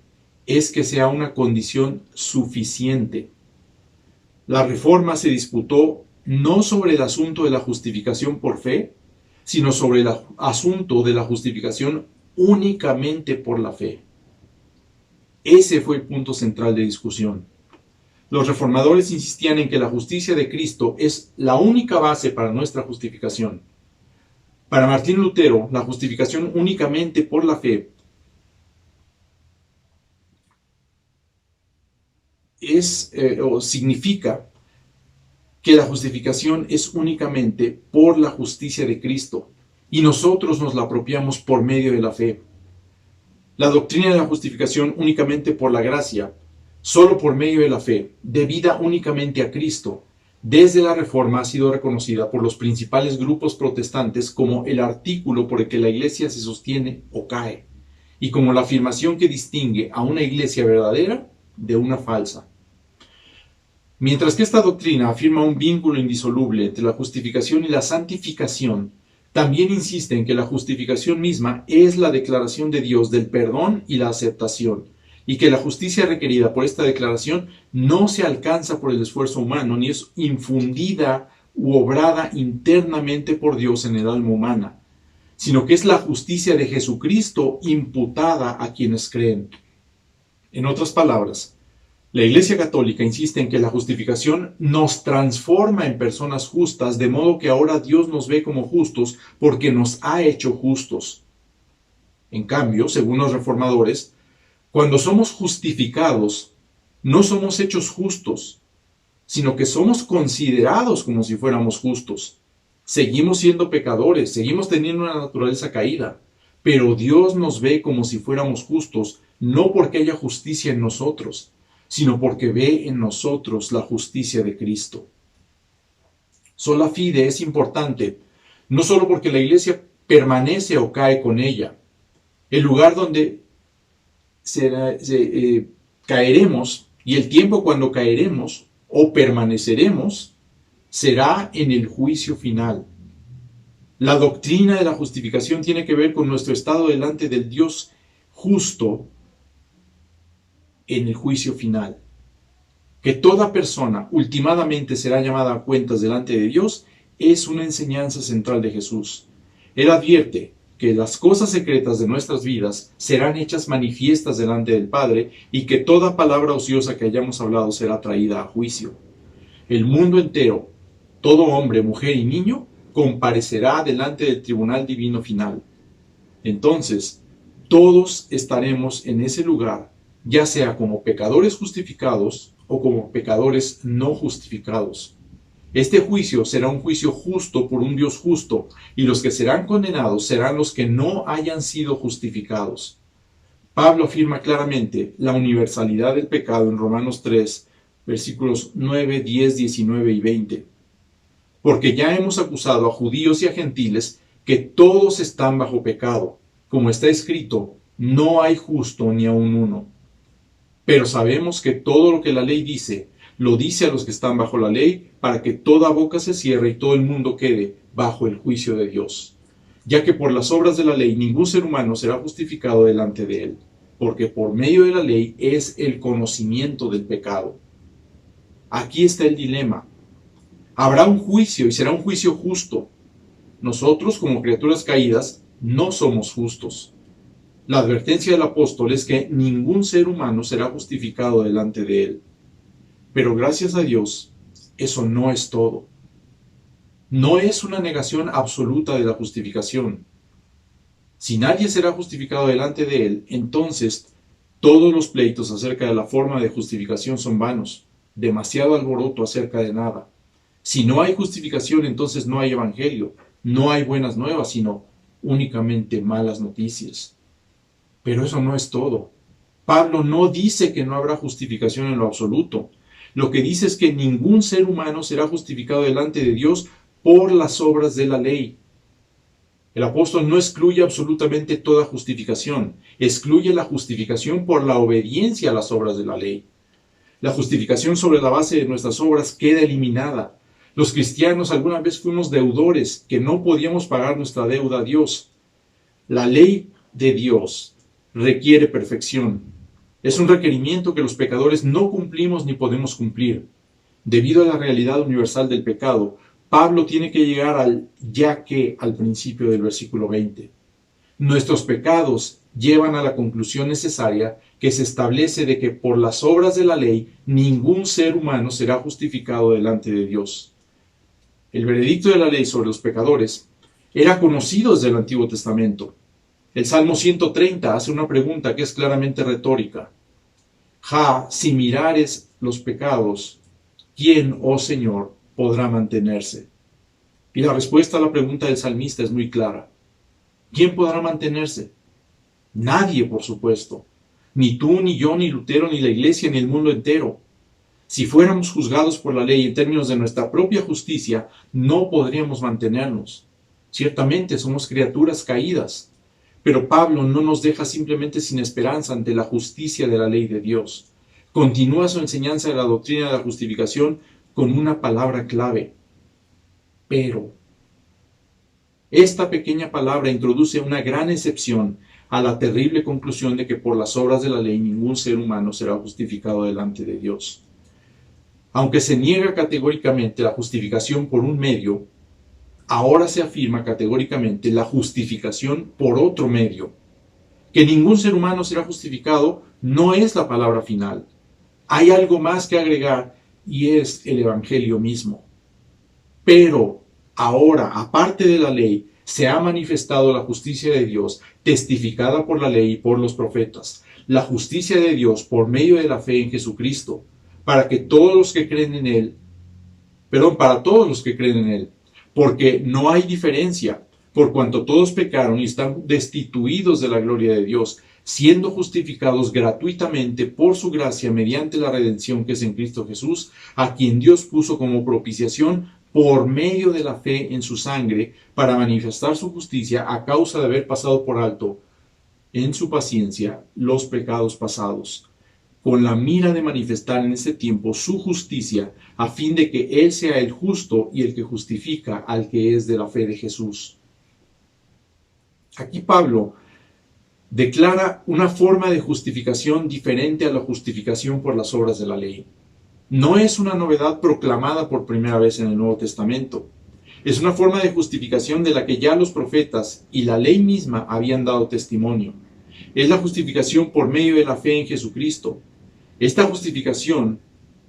es que sea una condición suficiente. La Reforma se disputó no sobre el asunto de la justificación por fe, sino sobre el asunto de la justificación únicamente por la fe. Ese fue el punto central de discusión. Los reformadores insistían en que la justicia de Cristo es la única base para nuestra justificación. Para Martín Lutero, la justificación únicamente por la fe significa que la justificación es únicamente por la justicia de Cristo y nosotros nos la apropiamos por medio de la fe. La doctrina de la justificación únicamente por la gracia, solo por medio de la fe, debida únicamente a Cristo, desde la Reforma ha sido reconocida por los principales grupos protestantes como el artículo por el que la Iglesia se sostiene o cae, y como la afirmación que distingue a una Iglesia verdadera de una falsa. Mientras que esta doctrina afirma un vínculo indisoluble entre la justificación y la santificación, también insiste en que la justificación misma es la declaración de Dios del perdón y la aceptación, y que la justicia requerida por esta declaración no se alcanza por el esfuerzo humano, ni es infundida u obrada internamente por Dios en el alma humana, sino que es la justicia de Jesucristo imputada a quienes creen. En otras palabras, la Iglesia Católica insiste en que la justificación nos transforma en personas justas, de modo que ahora Dios nos ve como justos porque nos ha hecho justos. En cambio, según los reformadores, cuando somos justificados, no somos hechos justos, sino que somos considerados como si fuéramos justos. Seguimos siendo pecadores, seguimos teniendo una naturaleza caída, pero Dios nos ve como si fuéramos justos, no porque haya justicia en nosotros, sino porque ve en nosotros la justicia de Cristo. Sola fide es importante, no solo porque la Iglesia permanece o cae con ella. El lugar donde caeremos y el tiempo cuando caeremos o permaneceremos será en el juicio final. La doctrina de la justificación tiene que ver con nuestro estado delante del Dios justo en el juicio final. Que toda persona ultimadamente será llamada a cuentas delante de Dios es una enseñanza central de Jesús. Él advierte que las cosas secretas de nuestras vidas serán hechas manifiestas delante del Padre y que toda palabra ociosa que hayamos hablado será traída a juicio. El mundo entero, todo hombre, mujer y niño, comparecerá delante del tribunal divino final. Entonces, todos estaremos en ese lugar, ya sea como pecadores justificados o como pecadores no justificados. Este juicio será un juicio justo por un Dios justo, y los que serán condenados serán los que no hayan sido justificados. Pablo afirma claramente la universalidad del pecado en Romanos 3, versículos 9, 10, 19 y 20. Porque ya hemos acusado a judíos y a gentiles que todos están bajo pecado. Como está escrito, no hay justo ni aun uno. Pero sabemos que todo lo que la ley dice, lo dice a los que están bajo la ley, para que toda boca se cierre y todo el mundo quede bajo el juicio de Dios. Ya que por las obras de la ley ningún ser humano será justificado delante de él, porque por medio de la ley es el conocimiento del pecado. Aquí está el dilema. Habrá un juicio y será un juicio justo. Nosotros, como criaturas caídas, no somos justos. La advertencia del apóstol es que ningún ser humano será justificado delante de él. Pero gracias a Dios, eso no es todo. No es una negación absoluta de la justificación. Si nadie será justificado delante de él, entonces todos los pleitos acerca de la forma de justificación son vanos, demasiado alboroto acerca de nada. Si no hay justificación, entonces no hay evangelio, no hay buenas nuevas, sino únicamente malas noticias. Pero eso no es todo. Pablo no dice que no habrá justificación en lo absoluto. Lo que dice es que ningún ser humano será justificado delante de Dios por las obras de la ley. El apóstol no excluye absolutamente toda justificación, excluye la justificación por la obediencia a las obras de la ley. La justificación sobre la base de nuestras obras queda eliminada. Los cristianos alguna vez fuimos deudores que no podíamos pagar nuestra deuda a Dios. La ley de Dios requiere perfección. Es un requerimiento que los pecadores no cumplimos ni podemos cumplir. Debido a la realidad universal del pecado, Pablo tiene que llegar al ya que al principio del versículo 20. Nuestros pecados llevan a la conclusión necesaria que se establece de que por las obras de la ley ningún ser humano será justificado delante de Dios. El veredicto de la ley sobre los pecadores era conocido desde el Antiguo Testamento. El Salmo 130 hace una pregunta que es claramente retórica. Si mirares los pecados, ¿quién, oh Señor, podrá mantenerse? Y la respuesta a la pregunta del salmista es muy clara. ¿Quién podrá mantenerse? Nadie, por supuesto. Ni tú, ni yo, ni Lutero, ni la Iglesia, ni el mundo entero. Si fuéramos juzgados por la ley en términos de nuestra propia justicia, no podríamos mantenernos. Ciertamente somos criaturas caídas, pero Pablo no nos deja simplemente sin esperanza ante la justicia de la ley de Dios. Continúa su enseñanza de la doctrina de la justificación con una palabra clave. Pero. Esta pequeña palabra introduce una gran excepción a la terrible conclusión de que por las obras de la ley ningún ser humano será justificado delante de Dios. Aunque se niega categóricamente la justificación por un medio, ahora se afirma categóricamente la justificación por otro medio. Que ningún ser humano será justificado no es la palabra final. Hay algo más que agregar y es el Evangelio mismo. Pero ahora, aparte de la ley, se ha manifestado la justicia de Dios, testificada por la ley y por los profetas. La justicia de Dios por medio de la fe en Jesucristo, para todos los que creen en Él, porque no hay diferencia, por cuanto todos pecaron y están destituidos de la gloria de Dios, siendo justificados gratuitamente por su gracia mediante la redención que es en Cristo Jesús, a quien Dios puso como propiciación por medio de la fe en su sangre, para manifestar su justicia a causa de haber pasado por alto en su paciencia los pecados pasados, con la mira de manifestar en este tiempo su justicia, a fin de que Él sea el justo y el que justifica al que es de la fe de Jesús. Aquí Pablo declara una forma de justificación diferente a la justificación por las obras de la ley. No es una novedad proclamada por primera vez en el Nuevo Testamento. Es una forma de justificación de la que ya los profetas y la ley misma habían dado testimonio. Es la justificación por medio de la fe en Jesucristo. Esta justificación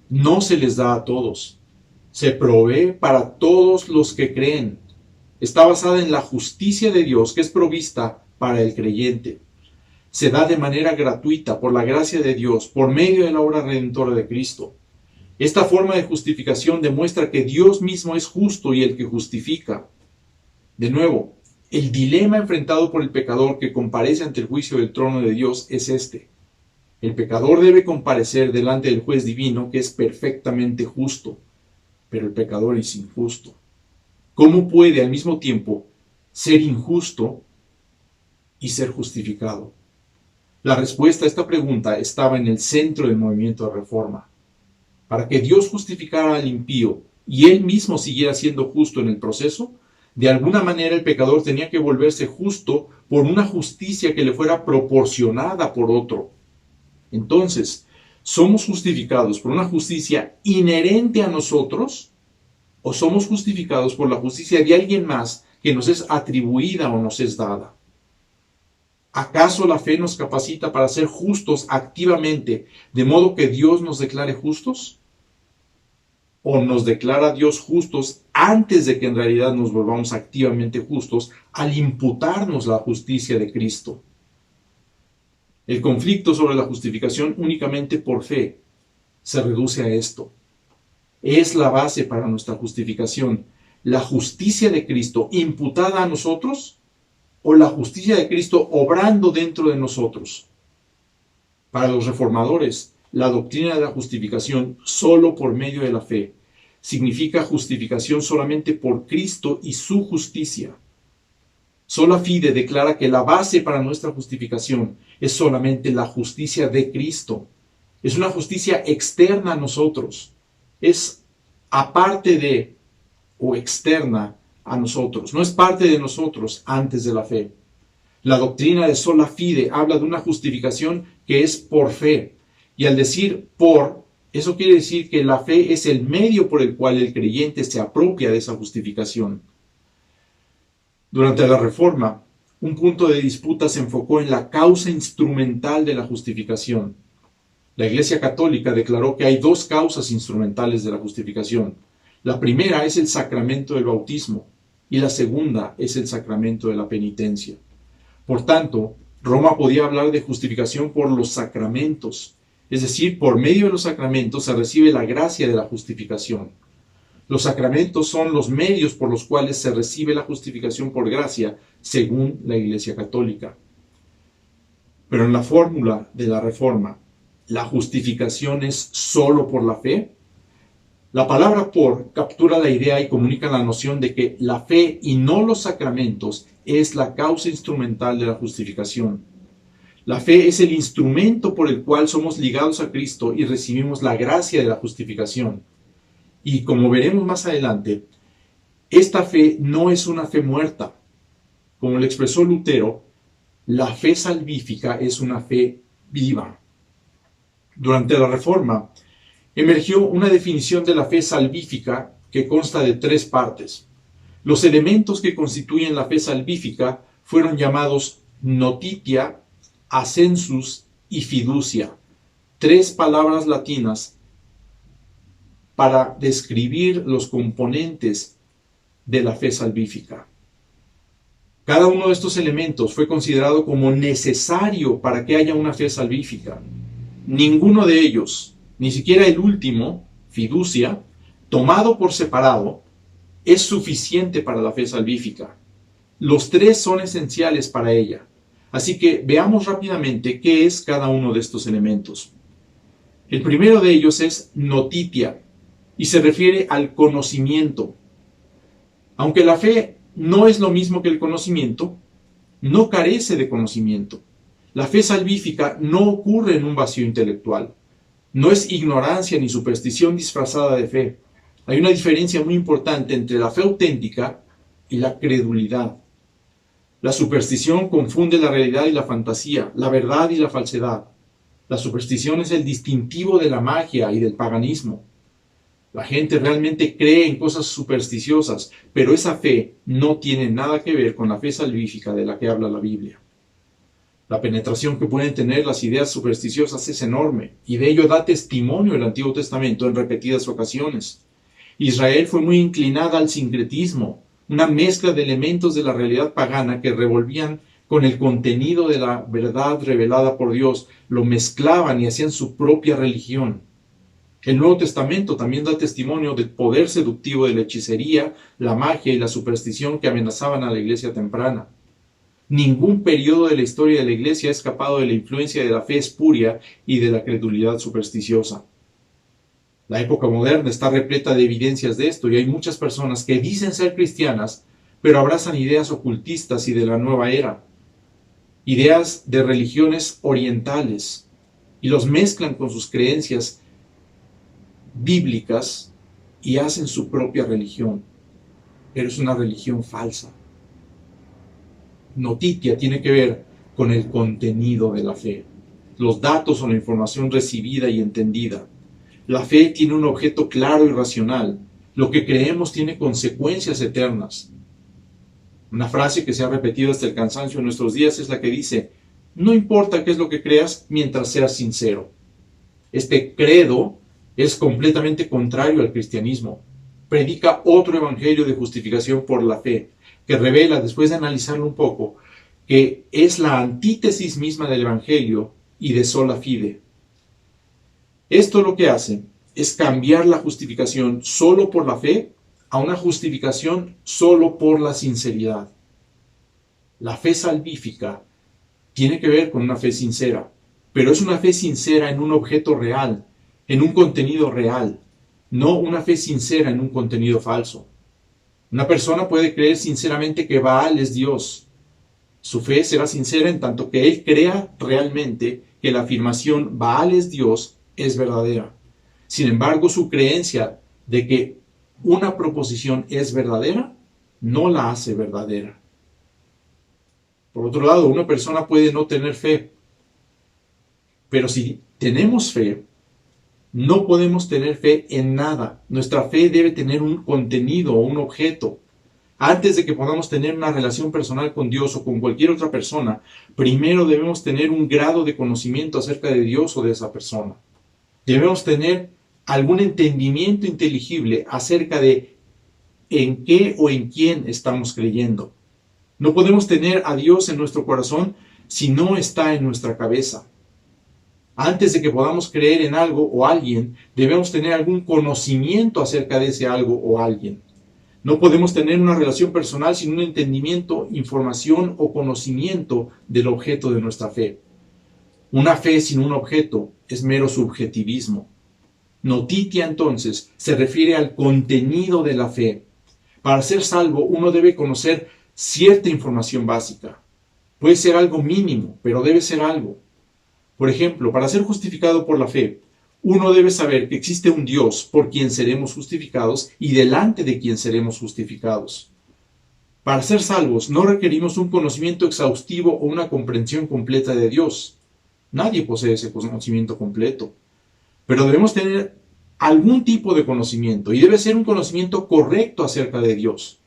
no se les da a todos. Se provee para todos los que creen. Está basada en la justicia de Dios que es provista para el creyente. Se da de manera gratuita por la gracia de Dios, por medio de la obra redentora de Cristo. Esta forma de justificación demuestra que Dios mismo es justo y el que justifica. De nuevo, el dilema enfrentado por el pecador que comparece ante el juicio del trono de Dios es este. El pecador debe comparecer delante del juez divino que es perfectamente justo, pero el pecador es injusto. ¿Cómo puede al mismo tiempo ser injusto y ser justificado? La respuesta a esta pregunta estaba en el centro del movimiento de reforma. Para que Dios justificara al impío y Él mismo siguiera siendo justo en el proceso, de alguna manera el pecador tenía que volverse justo por una justicia que le fuera proporcionada por otro. Entonces, ¿somos justificados por una justicia inherente a nosotros o somos justificados por la justicia de alguien más que nos es atribuida o nos es dada? ¿Acaso la fe nos capacita para ser justos activamente, de modo que Dios nos declare justos? ¿O nos declara Dios justos antes de que en realidad nos volvamos activamente justos al imputarnos la justicia de Cristo. El conflicto sobre la justificación únicamente por fe se reduce a esto. Es la base para nuestra justificación la justicia de Cristo imputada a nosotros o la justicia de Cristo obrando dentro de nosotros. Para los reformadores, la doctrina de la justificación solo por medio de la fe significa justificación solamente por Cristo y su justicia. Sola fide declara que la base para nuestra justificación es solamente la justicia de Cristo. Es una justicia externa a nosotros. Es aparte de o externa a nosotros. No es parte de nosotros antes de la fe. La doctrina de sola fide habla de una justificación que es por fe. Y al decir por, eso quiere decir que la fe es el medio por el cual el creyente se apropia de esa justificación. Durante la Reforma, un punto de disputa se enfocó en la causa instrumental de la justificación. La Iglesia Católica declaró que hay dos causas instrumentales de la justificación. La primera es el sacramento del bautismo y la segunda es el sacramento de la penitencia. Por tanto, Roma podía hablar de justificación por los sacramentos, es decir, por medio de los sacramentos se recibe la gracia de la justificación. Los sacramentos son los medios por los cuales se recibe la justificación por gracia, según la Iglesia Católica. Pero en la fórmula de la Reforma, ¿la justificación es solo por la fe? La palabra por captura la idea y comunica la noción de que la fe y no los sacramentos es la causa instrumental de la justificación. La fe es el instrumento por el cual somos ligados a Cristo y recibimos la gracia de la justificación. Y como veremos más adelante, esta fe no es una fe muerta. Como lo expresó Lutero, la fe salvífica es una fe viva. Durante la Reforma, emergió una definición de la fe salvífica que consta de 3 partes. Los elementos que constituyen la fe salvífica fueron llamados notitia, ascensus y fiducia, 3 palabras latinas para describir los componentes de la fe salvífica. Cada uno de estos elementos fue considerado como necesario para que haya una fe salvífica. Ninguno de ellos, ni siquiera el último, fiducia, tomado por separado, es suficiente para la fe salvífica. Los 3 son esenciales para ella. Así que veamos rápidamente qué es cada uno de estos elementos. El primero de ellos es notitia y se refiere al conocimiento. Aunque la fe no es lo mismo que el conocimiento, no carece de conocimiento. La fe salvífica no ocurre en un vacío intelectual. No es ignorancia ni superstición disfrazada de fe. Hay una diferencia muy importante entre la fe auténtica y la credulidad. La superstición confunde la realidad y la fantasía, la verdad y la falsedad. La superstición es el distintivo de la magia y del paganismo. La gente realmente cree en cosas supersticiosas, pero esa fe no tiene nada que ver con la fe salvífica de la que habla la Biblia. La penetración que pueden tener las ideas supersticiosas es enorme, y de ello da testimonio el Antiguo Testamento en repetidas ocasiones. Israel fue muy inclinada al sincretismo, una mezcla de elementos de la realidad pagana que revolvían con el contenido de la verdad revelada por Dios, lo mezclaban y hacían su propia religión. El Nuevo Testamento también da testimonio del poder seductivo de la hechicería, la magia y la superstición que amenazaban a la iglesia temprana. Ningún periodo de la historia de la iglesia ha escapado de la influencia de la fe espuria y de la credulidad supersticiosa. La época moderna está repleta de evidencias de esto y hay muchas personas que dicen ser cristianas, pero abrazan ideas ocultistas y de la nueva era, ideas de religiones orientales, y los mezclan con sus creencias bíblicas y hacen su propia religión, pero es una religión falsa. Notitia tiene que ver con el contenido de la fe, los datos o la información recibida y entendida. La fe tiene un objeto claro y racional. Lo que creemos tiene consecuencias eternas. Una frase que se ha repetido hasta el cansancio en nuestros días es la que dice: no importa qué es lo que creas mientras seas sincero. Este credo es completamente contrario al cristianismo. predica otro evangelio de justificación por la fe, que revela, después de analizarlo un poco, que es la antítesis misma del evangelio y de sola fide. Esto lo que hace es cambiar la justificación solo por la fe a una justificación solo por la sinceridad. La fe salvífica tiene que ver con una fe sincera, pero es una fe sincera en un objeto real, en un contenido real, no una fe sincera en un contenido falso. Una persona puede creer sinceramente que Baal es Dios. Su fe será sincera en tanto que él crea realmente que la afirmación Baal es Dios es verdadera. Sin embargo, su creencia de que una proposición es verdadera no la hace verdadera. Por otro lado, una persona puede no tener fe, pero si tenemos fe, no podemos tener fe en nada. Nuestra fe debe tener un contenido o un objeto. Antes de que podamos tener una relación personal con Dios o con cualquier otra persona, primero debemos tener un grado de conocimiento acerca de Dios o de esa persona. Debemos tener algún entendimiento inteligible acerca de en qué o en quién estamos creyendo. No podemos tener a Dios en nuestro corazón si no está en nuestra cabeza. Antes de que podamos creer en algo o alguien, debemos tener algún conocimiento acerca de ese algo o alguien. No podemos tener una relación personal sin un entendimiento, información o conocimiento del objeto de nuestra fe. Una fe sin un objeto es mero subjetivismo. Notitia, entonces, se refiere al contenido de la fe. Para ser salvo, uno debe conocer cierta información básica. Puede ser algo mínimo, pero debe ser algo. Por ejemplo, para ser justificado por la fe, uno debe saber que existe un Dios por quien seremos justificados y delante de quien seremos justificados. Para ser salvos no requerimos un conocimiento exhaustivo o una comprensión completa de Dios. Nadie posee ese conocimiento completo. Pero debemos tener algún tipo de conocimiento y debe ser un conocimiento correcto acerca de Dios.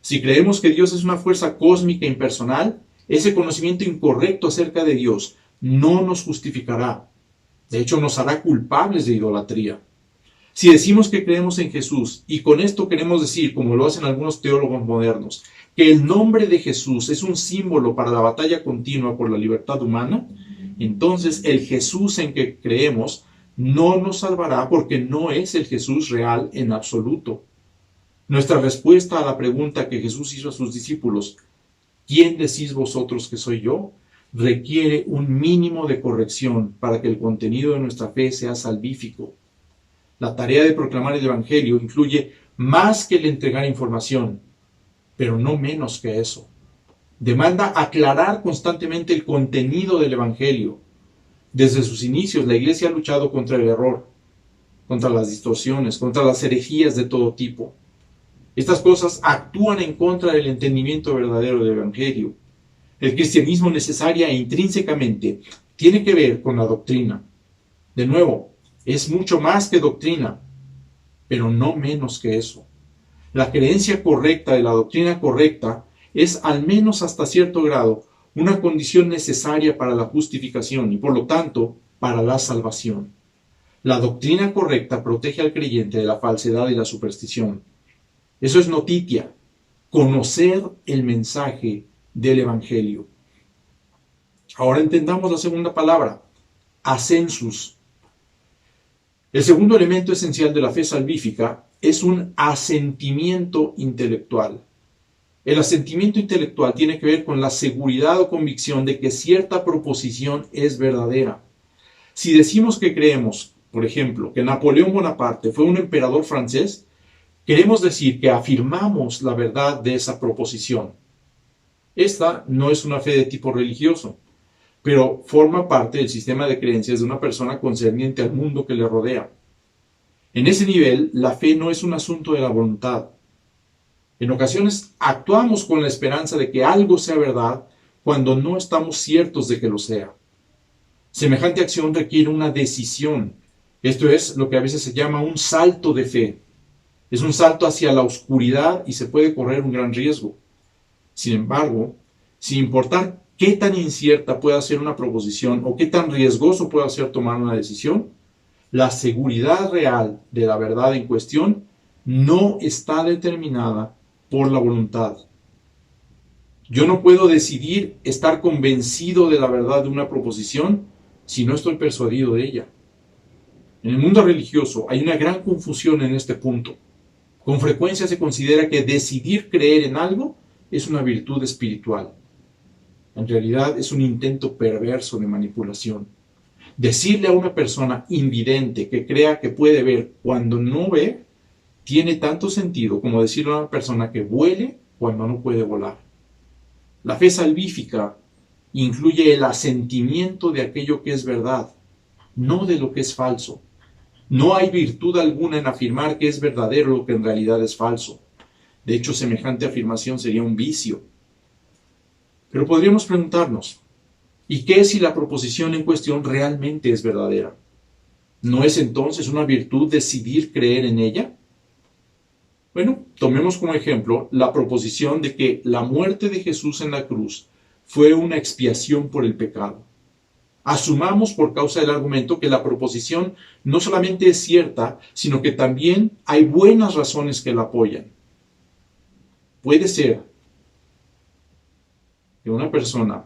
Si creemos que Dios es una fuerza cósmica impersonal, ese conocimiento incorrecto acerca de Dios no nos justificará. De hecho, nos hará culpables de idolatría. Si decimos que creemos en Jesús, y con esto queremos decir, como lo hacen algunos teólogos modernos, que el nombre de Jesús es un símbolo para la batalla continua por la libertad humana, entonces el Jesús en que creemos no nos salvará porque no es el Jesús real en absoluto. Nuestra respuesta a la pregunta que Jesús hizo a sus discípulos, ¿quién decís vosotros que soy yo?, requiere un mínimo de corrección para que el contenido de nuestra fe sea salvífico. La tarea de proclamar el Evangelio incluye más que el entregar información, pero no menos que eso. Demanda aclarar constantemente el contenido del Evangelio. Desde sus inicios, la Iglesia ha luchado contra el error, contra las distorsiones, contra las herejías de todo tipo. Estas cosas actúan en contra del entendimiento verdadero del Evangelio. El cristianismo necesaria e intrínsecamente tiene que ver con la doctrina. De nuevo, es mucho más que doctrina, pero no menos que eso. La creencia correcta de la doctrina correcta es, al menos hasta cierto grado, una condición necesaria para la justificación y, por lo tanto, para la salvación. La doctrina correcta protege al creyente de la falsedad y la superstición. Eso es notitia, conocer el mensaje del Evangelio. Ahora entendamos la segunda palabra, ascensus. El segundo elemento esencial de la fe salvífica es un asentimiento intelectual. El asentimiento intelectual tiene que ver con la seguridad o convicción de que cierta proposición es verdadera. Si decimos que creemos, por ejemplo, que Napoleón Bonaparte fue un emperador francés, queremos decir que afirmamos la verdad de esa proposición. Esta no es una fe de tipo religioso, pero forma parte del sistema de creencias de una persona concerniente al mundo que le rodea. En ese nivel, la fe no es un asunto de la voluntad. En ocasiones actuamos con la esperanza de que algo sea verdad cuando no estamos ciertos de que lo sea. Semejante acción requiere una decisión. Esto es lo que a veces se llama un salto de fe. Es un salto hacia la oscuridad y se puede correr un gran riesgo. Sin embargo, sin importar qué tan incierta pueda ser una proposición o qué tan riesgoso pueda ser tomar una decisión, la seguridad real de la verdad en cuestión no está determinada por la voluntad. Yo no puedo decidir estar convencido de la verdad de una proposición si no estoy persuadido de ella. En el mundo religioso hay una gran confusión en este punto. Con frecuencia se considera que decidir creer en algo es una virtud espiritual. En realidad es un intento perverso de manipulación. Decirle a una persona invidente que crea que puede ver cuando no ve, tiene tanto sentido como decirle a una persona que vuele cuando no puede volar. La fe salvífica incluye el asentimiento de aquello que es verdad, no de lo que es falso. No hay virtud alguna en afirmar que es verdadero lo que en realidad es falso. De hecho, semejante afirmación sería un vicio. Pero podríamos preguntarnos, ¿y qué si la proposición en cuestión realmente es verdadera? ¿No es entonces una virtud decidir creer en ella? Bueno, tomemos como ejemplo la proposición de que la muerte de Jesús en la cruz fue una expiación por el pecado. Asumamos por causa del argumento que la proposición no solamente es cierta, sino que también hay buenas razones que la apoyan. Puede ser que una persona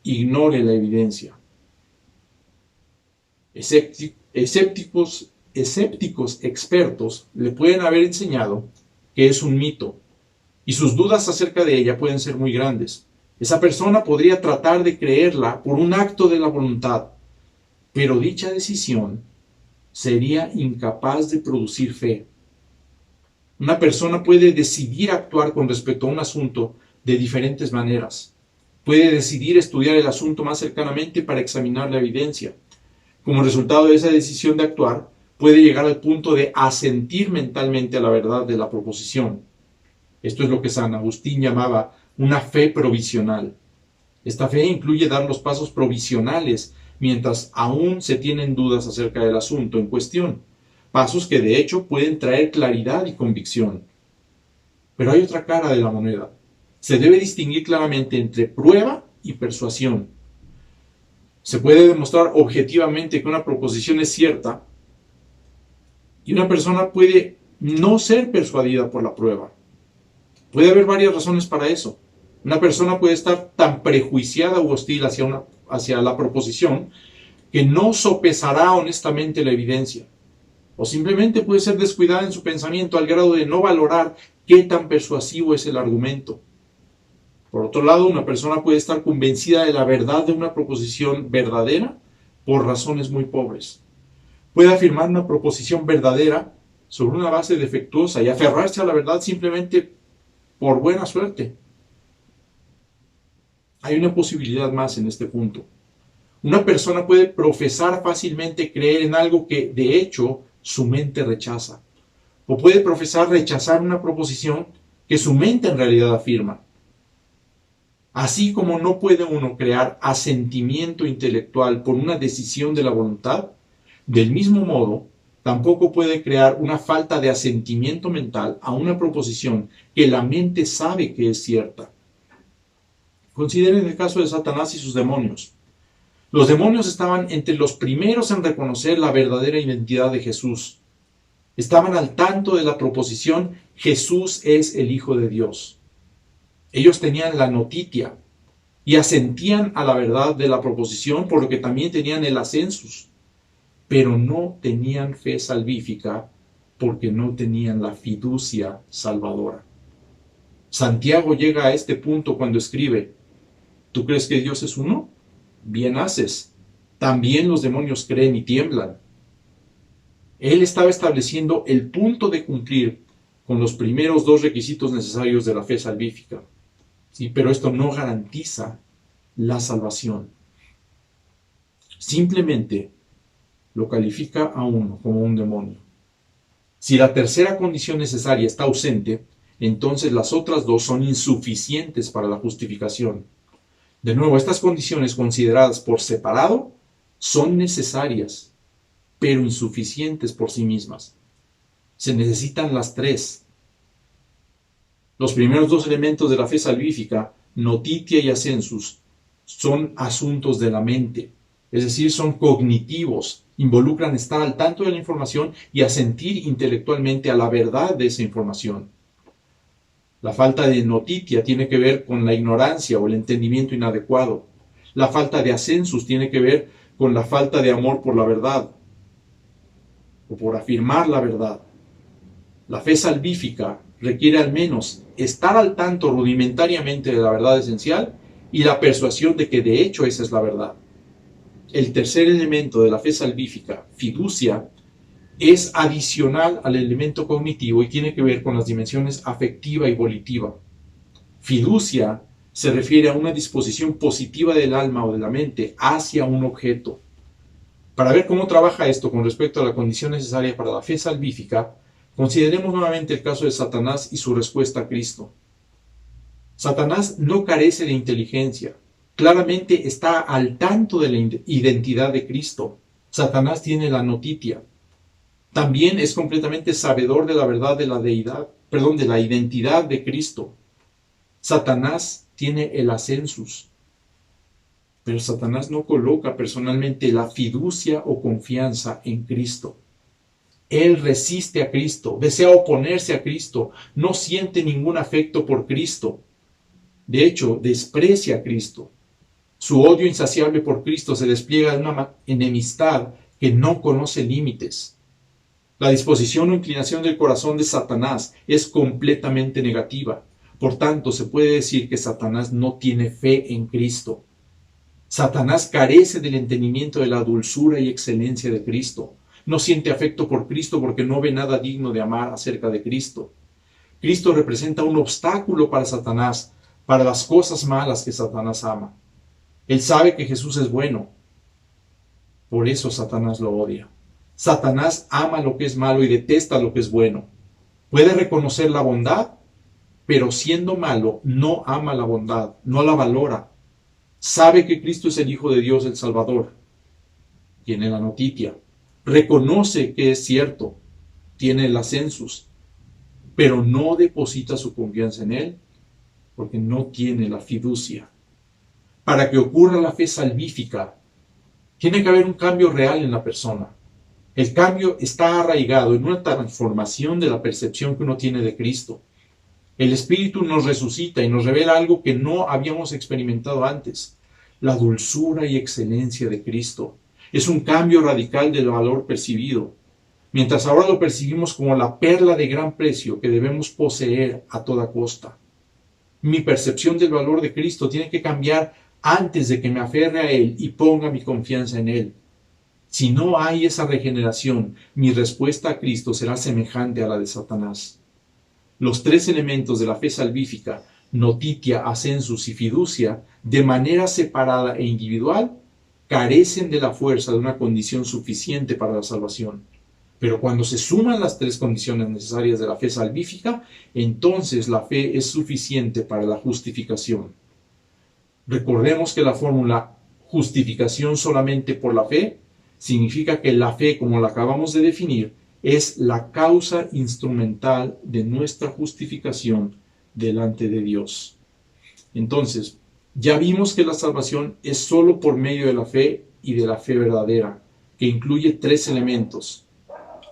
ignore la evidencia. Escépticos expertos le pueden haber enseñado que es un mito, y sus dudas acerca de ella pueden ser muy grandes. Esa persona podría tratar de creerla por un acto de la voluntad, pero dicha decisión sería incapaz de producir fe. Una persona puede decidir actuar con respecto a un asunto de diferentes maneras. Puede decidir estudiar el asunto más cercanamente para examinar la evidencia. Como resultado de esa decisión de actuar, puede llegar al punto de asentir mentalmente a la verdad de la proposición. Esto es lo que San Agustín llamaba una fe provisional. Esta fe incluye dar los pasos provisionales mientras aún se tienen dudas acerca del asunto en cuestión. Pasos que de hecho pueden traer claridad y convicción. Pero hay otra cara de la moneda. Se debe distinguir claramente entre prueba y persuasión. Se puede demostrar objetivamente que una proposición es cierta y una persona puede no ser persuadida por la prueba. Puede haber varias razones para eso. Una persona puede estar tan prejuiciada u hostil hacia la proposición que no sopesará honestamente la evidencia. O simplemente puede ser descuidada en su pensamiento al grado de no valorar qué tan persuasivo es el argumento. Por otro lado, una persona puede estar convencida de la verdad de una proposición verdadera por razones muy pobres. Puede afirmar una proposición verdadera sobre una base defectuosa y aferrarse a la verdad simplemente por buena suerte. Hay una posibilidad más en este punto. Una persona puede profesar fácilmente creer en algo que, de hecho, su mente rechaza. O puede profesar rechazar una proposición que su mente en realidad afirma. Así como no puede uno crear asentimiento intelectual por una decisión de la voluntad, del mismo modo, tampoco puede crear una falta de asentimiento mental a una proposición que la mente sabe que es cierta. Consideren el caso de Satanás y sus demonios. Los demonios estaban entre los primeros en reconocer la verdadera identidad de Jesús. Estaban al tanto de la proposición Jesús es el Hijo de Dios. Ellos tenían la notitia y asentían a la verdad de la proposición, por lo que también tenían el ascensus, pero no tenían fe salvífica porque no tenían la fiducia salvadora. Santiago llega a este punto cuando escribe: ¿tú crees que Dios es uno? Bien haces. También los demonios creen y tiemblan. Él estaba estableciendo el punto de cumplir con los primeros dos requisitos necesarios de la fe salvífica. Sí, pero esto no garantiza la salvación. Simplemente lo califica a uno como un demonio. Si la tercera condición necesaria está ausente, entonces las otras dos son insuficientes para la justificación. De nuevo, estas condiciones consideradas por separado son necesarias, pero insuficientes por sí mismas. Se necesitan las tres. Los primeros dos elementos de la fe salvífica, notitia y ascensus, son asuntos de la mente, es decir, son cognitivos, Involucran estar al tanto de la información y asentir intelectualmente a la verdad de esa información. La falta de notitia tiene que ver con la ignorancia o el entendimiento inadecuado. La falta de ascensus tiene que ver con la falta de amor por la verdad o por afirmar la verdad. La fe salvífica requiere al menos estar al tanto rudimentariamente de la verdad esencial y la persuasión de que de hecho esa es la verdad. El tercer elemento de la fe salvífica, fiducia, es adicional al elemento cognitivo y tiene que ver con las dimensiones afectiva y volitiva. Fiducia se refiere a una disposición positiva del alma o de la mente hacia un objeto. Para ver cómo trabaja esto con respecto a la condición necesaria para la fe salvífica, consideremos nuevamente el caso de Satanás y su respuesta a Cristo. Satanás no carece de inteligencia. Claramente está al tanto de la identidad de Cristo. Satanás tiene la notitia. También es completamente sabedor de la verdad de de la identidad de Cristo. Satanás tiene el ascensus. Pero Satanás no coloca personalmente la fiducia o confianza en Cristo. Él resiste a Cristo, desea oponerse a Cristo, no siente ningún afecto por Cristo. De hecho, desprecia a Cristo. Su odio insaciable por Cristo se despliega en una enemistad que no conoce límites. La disposición o inclinación del corazón de Satanás es completamente negativa. Por tanto, se puede decir que Satanás no tiene fe en Cristo. Satanás carece del entendimiento de la dulzura y excelencia de Cristo. No siente afecto por Cristo porque no ve nada digno de amar acerca de Cristo. Cristo representa un obstáculo para Satanás, para las cosas malas que Satanás ama. Él sabe que Jesús es bueno. Por eso Satanás lo odia. Satanás ama lo que es malo y detesta lo que es bueno. Puede reconocer la bondad, pero siendo malo no ama la bondad, no la valora. Sabe que Cristo es el Hijo de Dios, el Salvador. Tiene la notitia. Reconoce que es cierto. Tiene el ascensus. Pero no deposita su confianza en Él porque no tiene la fiducia. Para que ocurra la fe salvífica, tiene que haber un cambio real en la persona. El cambio está arraigado en una transformación de la percepción que uno tiene de Cristo. El Espíritu nos resucita y nos revela algo que no habíamos experimentado antes: la dulzura y excelencia de Cristo. Es un cambio radical del valor percibido. Mientras ahora lo percibimos como la perla de gran precio que debemos poseer a toda costa. Mi percepción del valor de Cristo tiene que cambiar antes de que me aferre a Él y ponga mi confianza en Él. Si no hay esa regeneración, mi respuesta a Cristo será semejante a la de Satanás. Los tres elementos de la fe salvífica, notitia, ascensus y fiducia, de manera separada e individual, carecen de la fuerza de una condición suficiente para la salvación. Pero cuando se suman las tres condiciones necesarias de la fe salvífica, entonces la fe es suficiente para la justificación. Recordemos que la fórmula justificación solamente por la fe significa que la fe, como la acabamos de definir, es la causa instrumental de nuestra justificación delante de Dios. Entonces, ya vimos que la salvación es solo por medio de la fe y de la fe verdadera, que incluye tres elementos.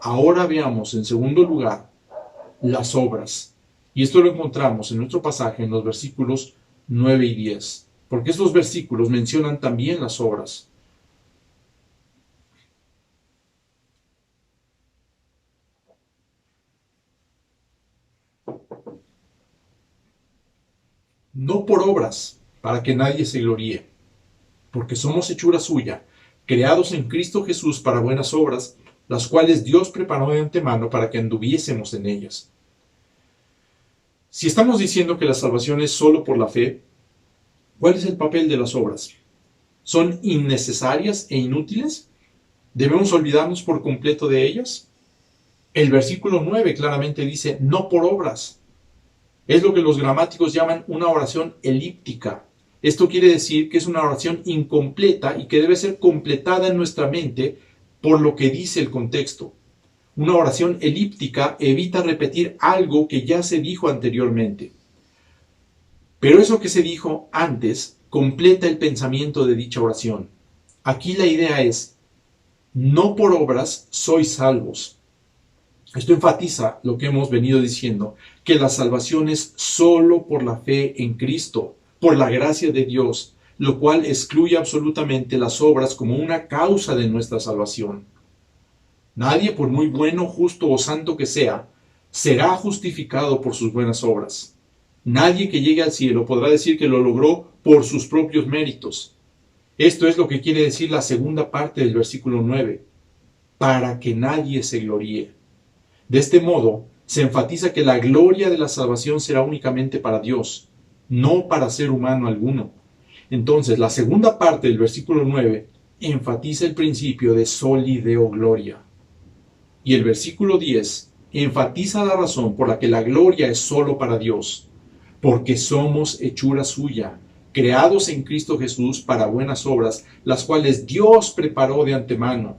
Ahora veamos, en segundo lugar, las obras. Y esto lo encontramos en nuestro pasaje en los versículos 9 y 10, porque estos versículos mencionan también las obras. No por obras, para que nadie se gloríe, porque somos hechura suya, creados en Cristo Jesús para buenas obras, las cuales Dios preparó de antemano para que anduviésemos en ellas. Si estamos diciendo que la salvación es solo por la fe, ¿cuál es el papel de las obras? ¿Son innecesarias e inútiles? ¿Debemos olvidarnos por completo de ellas? El versículo 9 claramente dice, no por obras. Es lo que los gramáticos llaman una oración elíptica. Esto quiere decir que es una oración incompleta y que debe ser completada en nuestra mente por lo que dice el contexto. Una oración elíptica evita repetir algo que ya se dijo anteriormente. Pero eso que se dijo antes completa el pensamiento de dicha oración. Aquí la idea es, no por obras sois salvos. Esto enfatiza lo que hemos venido diciendo, que la salvación es solo por la fe en Cristo, por la gracia de Dios, lo cual excluye absolutamente las obras como una causa de nuestra salvación. Nadie, por muy bueno, justo o santo que sea, será justificado por sus buenas obras. Nadie que llegue al cielo podrá decir que lo logró por sus propios méritos. Esto es lo que quiere decir la segunda parte del versículo 9, para que nadie se gloríe. De este modo, se enfatiza que la gloria de la salvación será únicamente para Dios, no para ser humano alguno. Entonces, la segunda parte del versículo 9 enfatiza el principio de soli deo gloria. Y el versículo 10 enfatiza la razón por la que la gloria es solo para Dios, porque somos hechura suya, creados en Cristo Jesús para buenas obras, las cuales Dios preparó de antemano.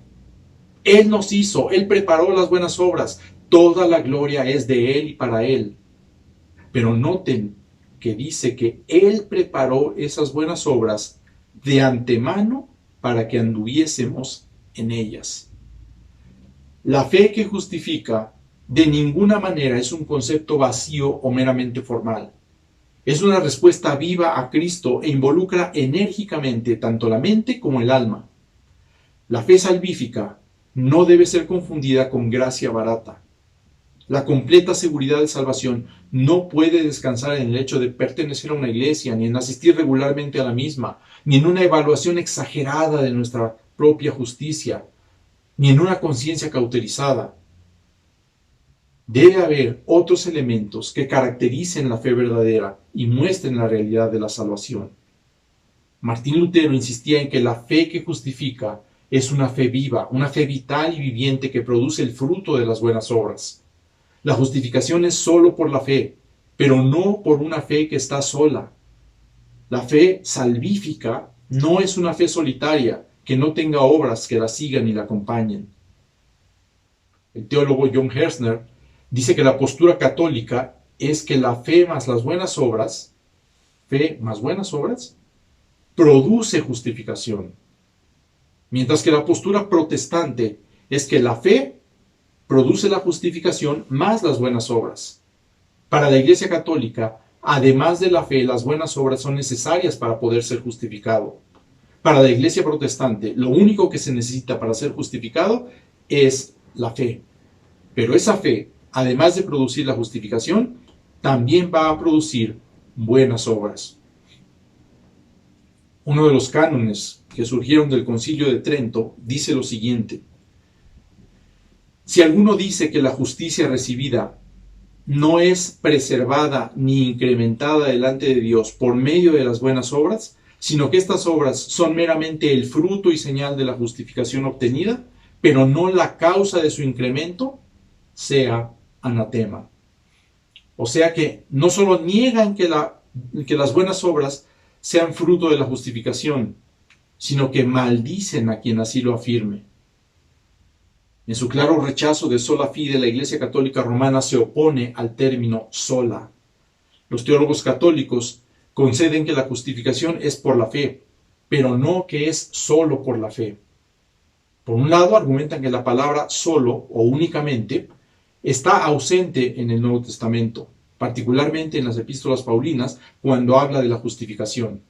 Él nos hizo, Él preparó las buenas obras, toda la gloria es de Él y para Él. Pero noten que dice que Él preparó esas buenas obras de antemano para que anduviésemos en ellas. La fe que justifica de ninguna manera es un concepto vacío o meramente formal. Es una respuesta viva a Cristo e involucra enérgicamente tanto la mente como el alma. La fe salvífica no debe ser confundida con gracia barata. La completa seguridad de salvación no puede descansar en el hecho de pertenecer a una iglesia, ni en asistir regularmente a la misma, ni en una evaluación exagerada de nuestra propia justicia, ni en una conciencia cauterizada. Debe haber otros elementos que caractericen la fe verdadera y muestren la realidad de la salvación. Martín Lutero insistía en que la fe que justifica es una fe viva, una fe vital y viviente que produce el fruto de las buenas obras. La justificación es solo por la fe, pero no por una fe que está sola. La fe salvífica no es una fe solitaria, que no tenga obras que la sigan y la acompañen. El teólogo John Hersner dice que la postura católica es que la fe más las buenas obras, produce justificación. Mientras que la postura protestante es que la fe produce la justificación más las buenas obras. Para la Iglesia Católica, además de la fe, las buenas obras son necesarias para poder ser justificado. Para la Iglesia Protestante, lo único que se necesita para ser justificado es la fe. Pero esa fe, además de producir la justificación, también va a producir buenas obras. Uno de los cánones que surgieron del Concilio de Trento dice lo siguiente: si alguno dice que la justicia recibida no es preservada ni incrementada delante de Dios por medio de las buenas obras, sino que estas obras son meramente el fruto y señal de la justificación obtenida, pero no la causa de su incremento, sea anatema. O sea que no solo niegan que las buenas obras sean fruto de la justificación, sino que maldicen a quien así lo afirme. En su claro rechazo de sola fide, la Iglesia Católica Romana se opone al término sola. Los teólogos católicos conceden que la justificación es por la fe, pero no que es solo por la fe. Por un lado, argumentan que la palabra solo o únicamente está ausente en el Nuevo Testamento, particularmente en las epístolas paulinas, cuando habla de la justificación.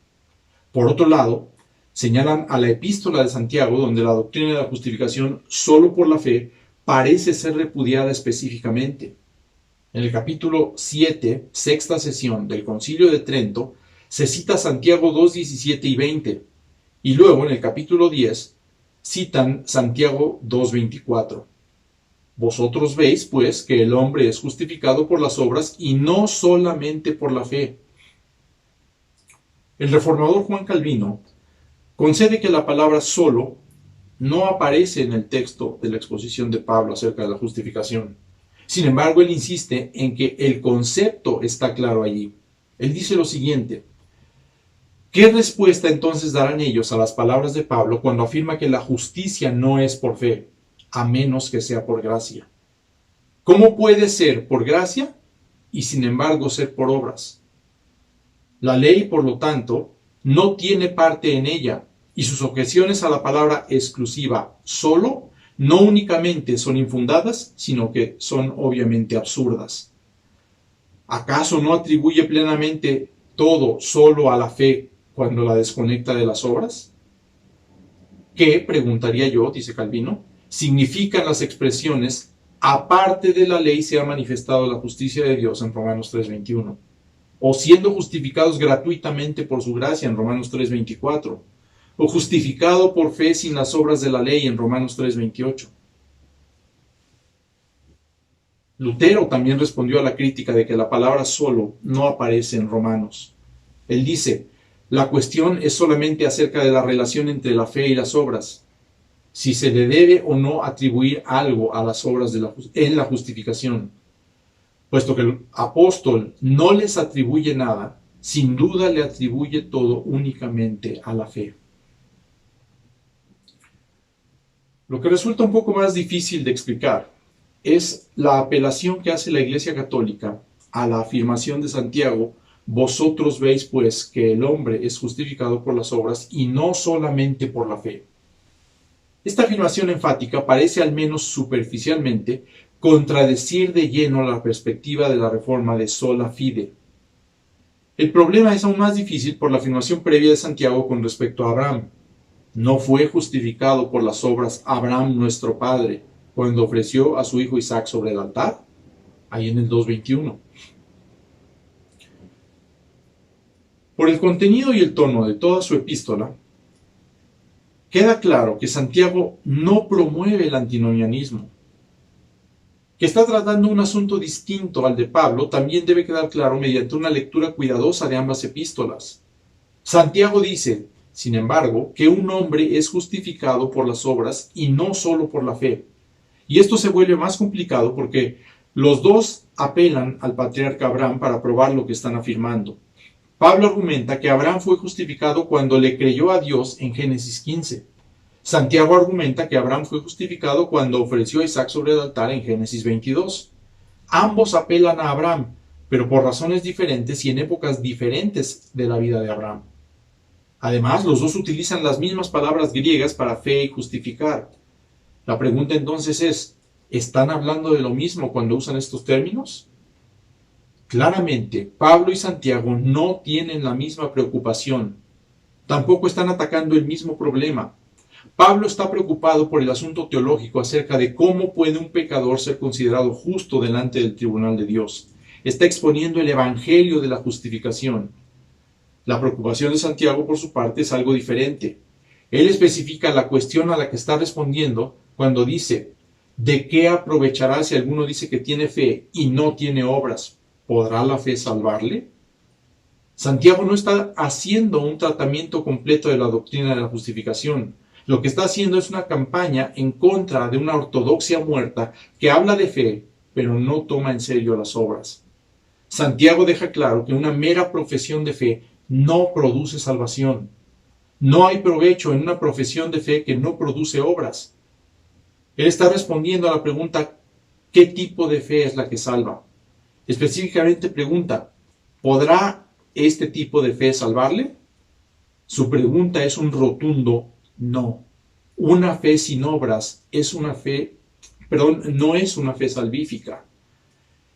Por otro lado, señalan a la epístola de Santiago, donde la doctrina de la justificación solo por la fe parece ser repudiada específicamente. En el capítulo 7, sexta sesión del Concilio de Trento, se cita Santiago 2, 17 y 20, y luego en el capítulo 10 citan Santiago 2, 24. Vosotros veis, pues, que el hombre es justificado por las obras y no solamente por la fe. El reformador Juan Calvino concede que la palabra solo no aparece en el texto de la exposición de Pablo acerca de la justificación. Sin embargo, él insiste en que el concepto está claro allí. Él dice lo siguiente: ¿qué respuesta entonces darán ellos a las palabras de Pablo cuando afirma que la justicia no es por fe, a menos que sea por gracia? ¿Cómo puede ser por gracia y sin embargo ser por obras? La ley, por lo tanto, no tiene parte en ella, y sus objeciones a la palabra exclusiva solo no únicamente son infundadas, sino que son obviamente absurdas. ¿Acaso no atribuye plenamente todo solo a la fe cuando la desconecta de las obras? ¿Qué, preguntaría yo, dice Calvino, significan las expresiones aparte de la ley se ha manifestado la justicia de Dios en Romanos 3:21? O siendo justificados gratuitamente por su gracia en Romanos 3:24, o justificado por fe sin las obras de la ley en Romanos 3:28. Lutero también respondió a la crítica de que la palabra solo no aparece en Romanos. Él dice, la cuestión es solamente acerca de la relación entre la fe y las obras, si se le debe o no atribuir algo a las obras en la justificación. Puesto que el apóstol no les atribuye nada, sin duda le atribuye todo únicamente a la fe. Lo que resulta un poco más difícil de explicar es la apelación que hace la Iglesia Católica a la afirmación de Santiago: vosotros veis pues que el hombre es justificado por las obras y no solamente por la fe. Esta afirmación enfática parece, al menos superficialmente, contradecir de lleno la perspectiva de la reforma de sola fide. El problema es aún más difícil por la afirmación previa de Santiago con respecto a Abraham. ¿No fue justificado por las obras Abraham nuestro padre cuando ofreció a su hijo Isaac sobre el altar? Ahí en el 2:21. Por el contenido y el tono de toda su epístola, queda claro que Santiago no promueve el antinomianismo. Que está tratando un asunto distinto al de Pablo también debe quedar claro mediante una lectura cuidadosa de ambas epístolas. Santiago dice, sin embargo, que un hombre es justificado por las obras y no solo por la fe. Y esto se vuelve más complicado porque los dos apelan al patriarca Abraham para probar lo que están afirmando. Pablo argumenta que Abraham fue justificado cuando le creyó a Dios en Génesis 15. Santiago argumenta que Abraham fue justificado cuando ofreció a Isaac sobre el altar en Génesis 22. Ambos apelan a Abraham, pero por razones diferentes y en épocas diferentes de la vida de Abraham. Además, los dos utilizan las mismas palabras griegas para fe y justificar. La pregunta entonces es, ¿están hablando de lo mismo cuando usan estos términos? Claramente, Pablo y Santiago no tienen la misma preocupación. Tampoco están atacando el mismo problema. Pablo está preocupado por el asunto teológico acerca de cómo puede un pecador ser considerado justo delante del tribunal de Dios. Está exponiendo el evangelio de la justificación. La preocupación de Santiago, por su parte, es algo diferente. Él especifica la cuestión a la que está respondiendo cuando dice, ¿de qué aprovechará si alguno dice que tiene fe y no tiene obras? ¿Podrá la fe salvarle? Santiago no está haciendo un tratamiento completo de la doctrina de la justificación. Lo que está haciendo es una campaña en contra de una ortodoxia muerta que habla de fe, pero no toma en serio las obras. Santiago deja claro que una mera profesión de fe no produce salvación. No hay provecho en una profesión de fe que no produce obras. Él está respondiendo a la pregunta, ¿qué tipo de fe es la que salva? Específicamente pregunta, ¿podrá este tipo de fe salvarle? Su pregunta es un rotundo no. Una fe sin obras no es una fe salvífica.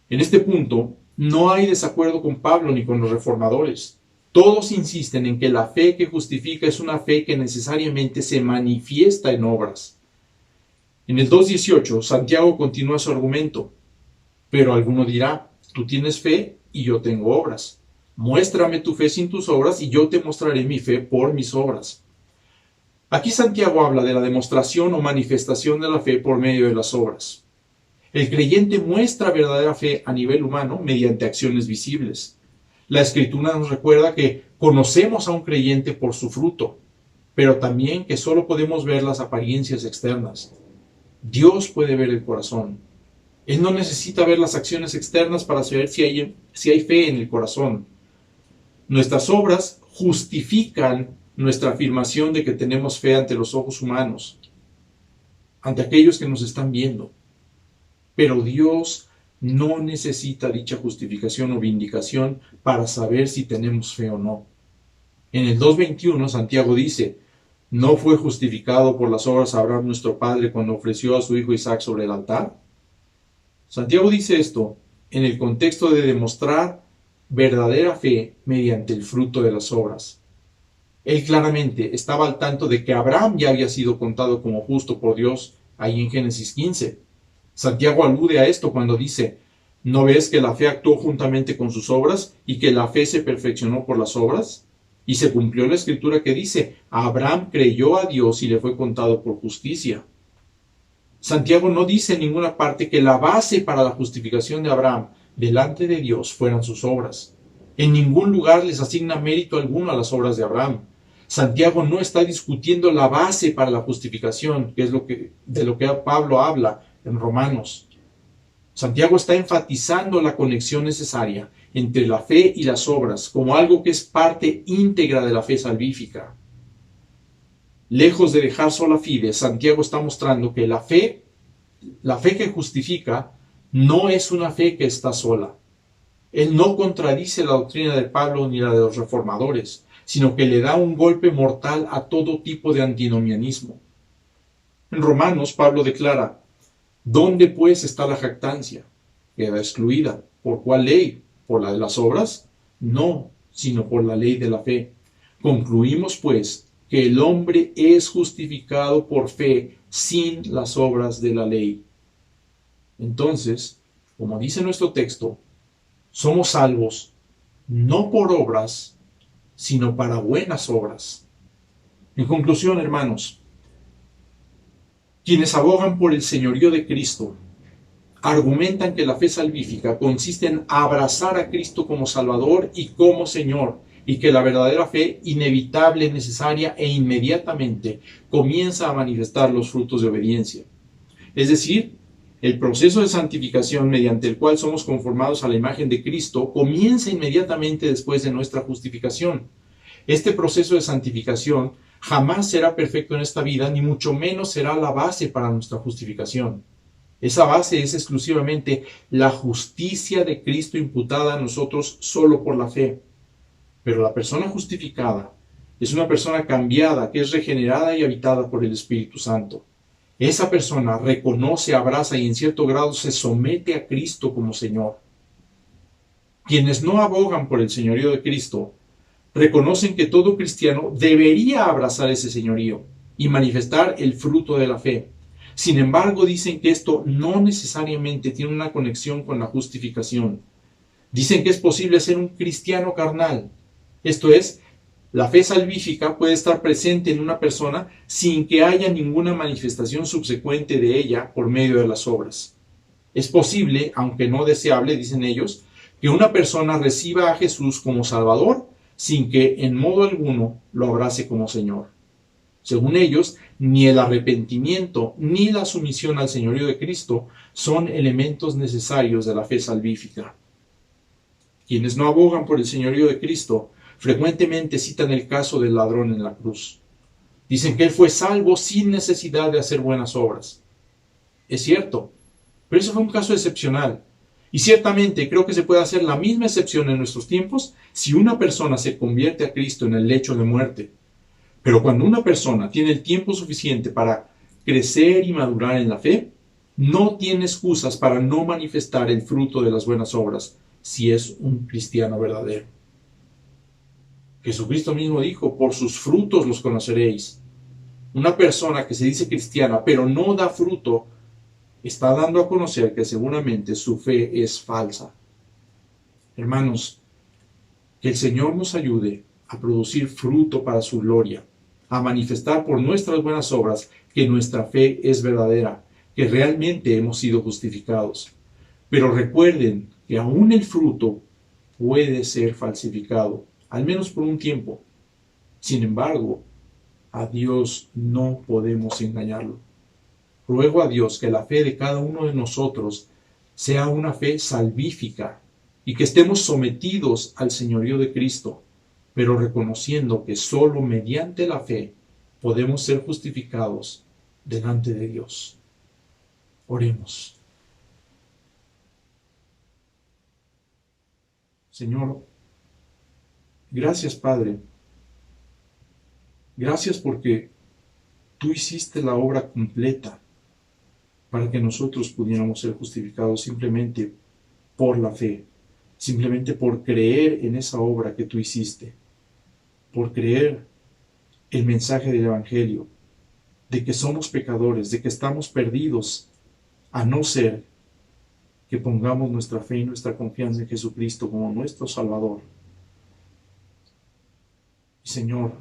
En este punto, no hay desacuerdo con Pablo ni con los reformadores. Todos insisten en que la fe que justifica es una fe que necesariamente se manifiesta en obras. En el 2:18, Santiago continúa su argumento. Pero alguno dirá, tú tienes fe y yo tengo obras. Muéstrame tu fe sin tus obras y yo te mostraré mi fe por mis obras. Aquí Santiago habla de la demostración o manifestación de la fe por medio de las obras. El creyente muestra verdadera fe a nivel humano mediante acciones visibles. La Escritura nos recuerda que conocemos a un creyente por su fruto, pero también que solo podemos ver las apariencias externas. Dios puede ver el corazón. Él no necesita ver las acciones externas para saber si hay fe en el corazón. Nuestras obras justifican nuestra afirmación de que tenemos fe ante los ojos humanos, ante aquellos que nos están viendo. Pero Dios no necesita dicha justificación o vindicación para saber si tenemos fe o no. En el 2:21 Santiago dice, ¿No fue justificado por las obras Abraham nuestro padre cuando ofreció a su hijo Isaac sobre el altar? Santiago dice esto en el contexto de demostrar verdadera fe mediante el fruto de las obras. Él claramente estaba al tanto de que Abraham ya había sido contado como justo por Dios ahí en Génesis 15. Santiago alude a esto cuando dice: ¿no ves que la fe actuó juntamente con sus obras y que la fe se perfeccionó por las obras? Y se cumplió la escritura que dice: Abraham creyó a Dios y le fue contado por justicia. Santiago no dice en ninguna parte que la base para la justificación de Abraham delante de Dios fueran sus obras. En ningún lugar les asigna mérito alguno a las obras de Abraham. Santiago no está discutiendo la base para la justificación, que es de lo que Pablo habla en Romanos. Santiago está enfatizando la conexión necesaria entre la fe y las obras como algo que es parte íntegra de la fe salvífica. Lejos de dejar sola fide, Santiago está mostrando que la fe que justifica, no es una fe que está sola. Él no contradice la doctrina de Pablo ni la de los reformadores, sino que le da un golpe mortal a todo tipo de antinomianismo. En Romanos, Pablo declara: ¿dónde pues está la jactancia? Queda excluida. ¿Por cuál ley? ¿Por la de las obras? No, sino por la ley de la fe. Concluimos pues que el hombre es justificado por fe sin las obras de la ley. Entonces, como dice nuestro texto, somos salvos no por obras, sino para buenas obras. En conclusión, hermanos, quienes abogan por el señorío de Cristo argumentan que la fe salvífica consiste en abrazar a Cristo como Salvador y como Señor, y que la verdadera fe, inevitable, necesaria e inmediatamente, comienza a manifestar los frutos de obediencia. Es decir, el proceso de santificación mediante el cual somos conformados a la imagen de Cristo comienza inmediatamente después de nuestra justificación. Este proceso de santificación jamás será perfecto en esta vida, ni mucho menos será la base para nuestra justificación. Esa base es exclusivamente la justicia de Cristo imputada a nosotros solo por la fe. Pero la persona justificada es una persona cambiada, que es regenerada y habitada por el Espíritu Santo. Esa persona reconoce, abraza y en cierto grado se somete a Cristo como Señor. Quienes no abogan por el señorío de Cristo reconocen que todo cristiano debería abrazar ese señorío y manifestar el fruto de la fe. Sin embargo, dicen que esto no necesariamente tiene una conexión con la justificación. Dicen que es posible ser un cristiano carnal. Esto es, la fe salvífica puede estar presente en una persona sin que haya ninguna manifestación subsecuente de ella por medio de las obras. Es posible, aunque no deseable, dicen ellos, que una persona reciba a Jesús como Salvador sin que en modo alguno lo abrace como Señor. Según ellos, ni el arrepentimiento ni la sumisión al señorío de Cristo son elementos necesarios de la fe salvífica. Quienes no abogan por el señorío de Cristo frecuentemente citan el caso del ladrón en la cruz. Dicen que él fue salvo sin necesidad de hacer buenas obras. Es cierto, pero eso fue un caso excepcional. Y ciertamente creo que se puede hacer la misma excepción en nuestros tiempos si una persona se convierte a Cristo en el lecho de muerte. Pero cuando una persona tiene el tiempo suficiente para crecer y madurar en la fe, no tiene excusas para no manifestar el fruto de las buenas obras si es un cristiano verdadero. Jesucristo mismo dijo: por sus frutos los conoceréis. Una persona que se dice cristiana pero no da fruto está dando a conocer que seguramente su fe es falsa. Hermanos, que el Señor nos ayude a producir fruto para su gloria, a manifestar por nuestras buenas obras que nuestra fe es verdadera, que realmente hemos sido justificados. Pero recuerden que aún el fruto puede ser falsificado, al menos por un tiempo. Sin embargo, a Dios no podemos engañarlo. Ruego a Dios que la fe de cada uno de nosotros sea una fe salvífica y que estemos sometidos al señorío de Cristo, pero reconociendo que solo mediante la fe podemos ser justificados delante de Dios. Oremos. Señor, gracias, Padre. Gracias porque Tú hiciste la obra completa para que nosotros pudiéramos ser justificados simplemente por la fe, simplemente por creer en esa obra que tú hiciste, por creer el mensaje del Evangelio, de que somos pecadores, de que estamos perdidos, a no ser que pongamos nuestra fe y nuestra confianza en Jesucristo como nuestro Salvador. Y Señor,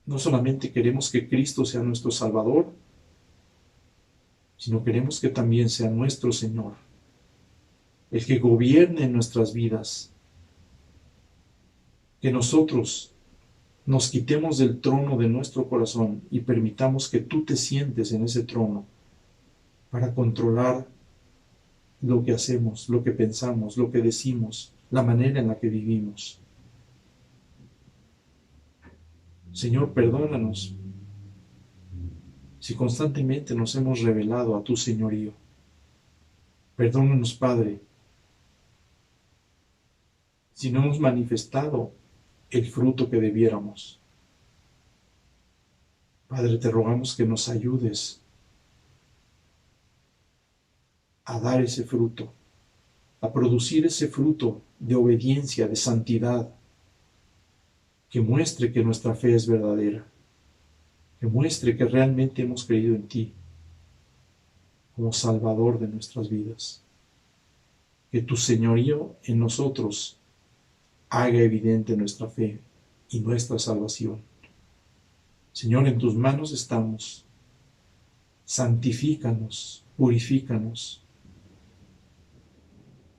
no solamente queremos que Cristo sea nuestro Salvador, sino queremos que también sea nuestro Señor, el que gobierne en nuestras vidas, que nosotros nos quitemos del trono de nuestro corazón y permitamos que tú te sientes en ese trono para controlar lo que hacemos, lo que pensamos, lo que decimos, la manera en la que vivimos. Señor, perdónanos si constantemente nos hemos rebelado a tu señorío. Perdónanos, Padre, si no hemos manifestado el fruto que debiéramos. Padre, te rogamos que nos ayudes a dar ese fruto, a producir ese fruto de obediencia, de santidad, que muestre que nuestra fe es verdadera, que muestre que realmente hemos creído en ti como Salvador de nuestras vidas. Que tu señorío en nosotros haga evidente nuestra fe y nuestra salvación. Señor, en tus manos estamos. Santifícanos, purifícanos.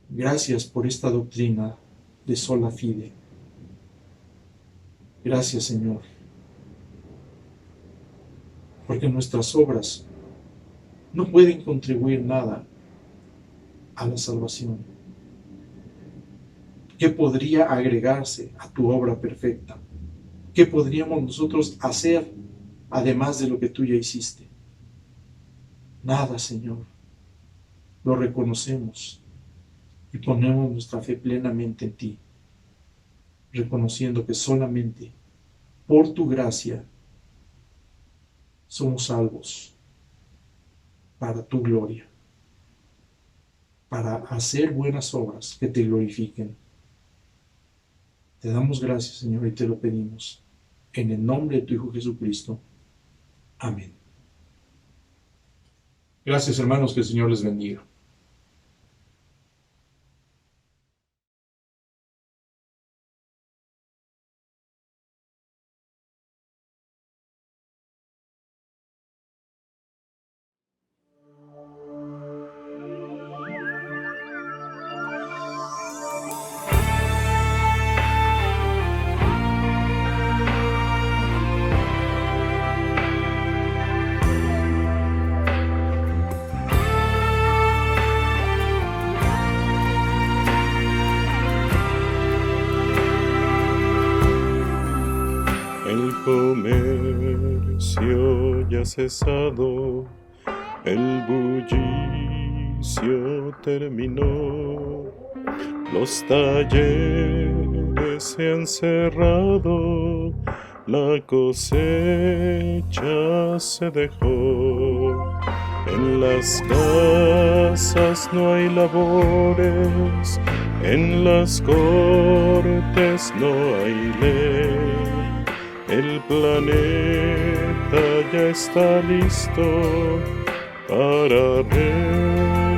Gracias por esta doctrina de sola fide. Gracias, Señor, porque nuestras obras no pueden contribuir nada a la salvación. ¿Qué podría agregarse a tu obra perfecta? ¿Qué podríamos nosotros hacer además de lo que tú ya hiciste? Nada, Señor. Lo reconocemos y ponemos nuestra fe plenamente en ti, reconociendo que solamente por tu gracia somos salvos para tu gloria, para hacer buenas obras que te glorifiquen. Te damos gracias, Señor, y te lo pedimos en el nombre de tu Hijo Jesucristo. Amén. Gracias, hermanos, que el Señor les bendiga. El comercio ya cesado, el bullicio terminó, los talleres se han cerrado, la cosecha se dejó. En las casas no hay labores, en las cortes no hay ley. El planeta ya está listo para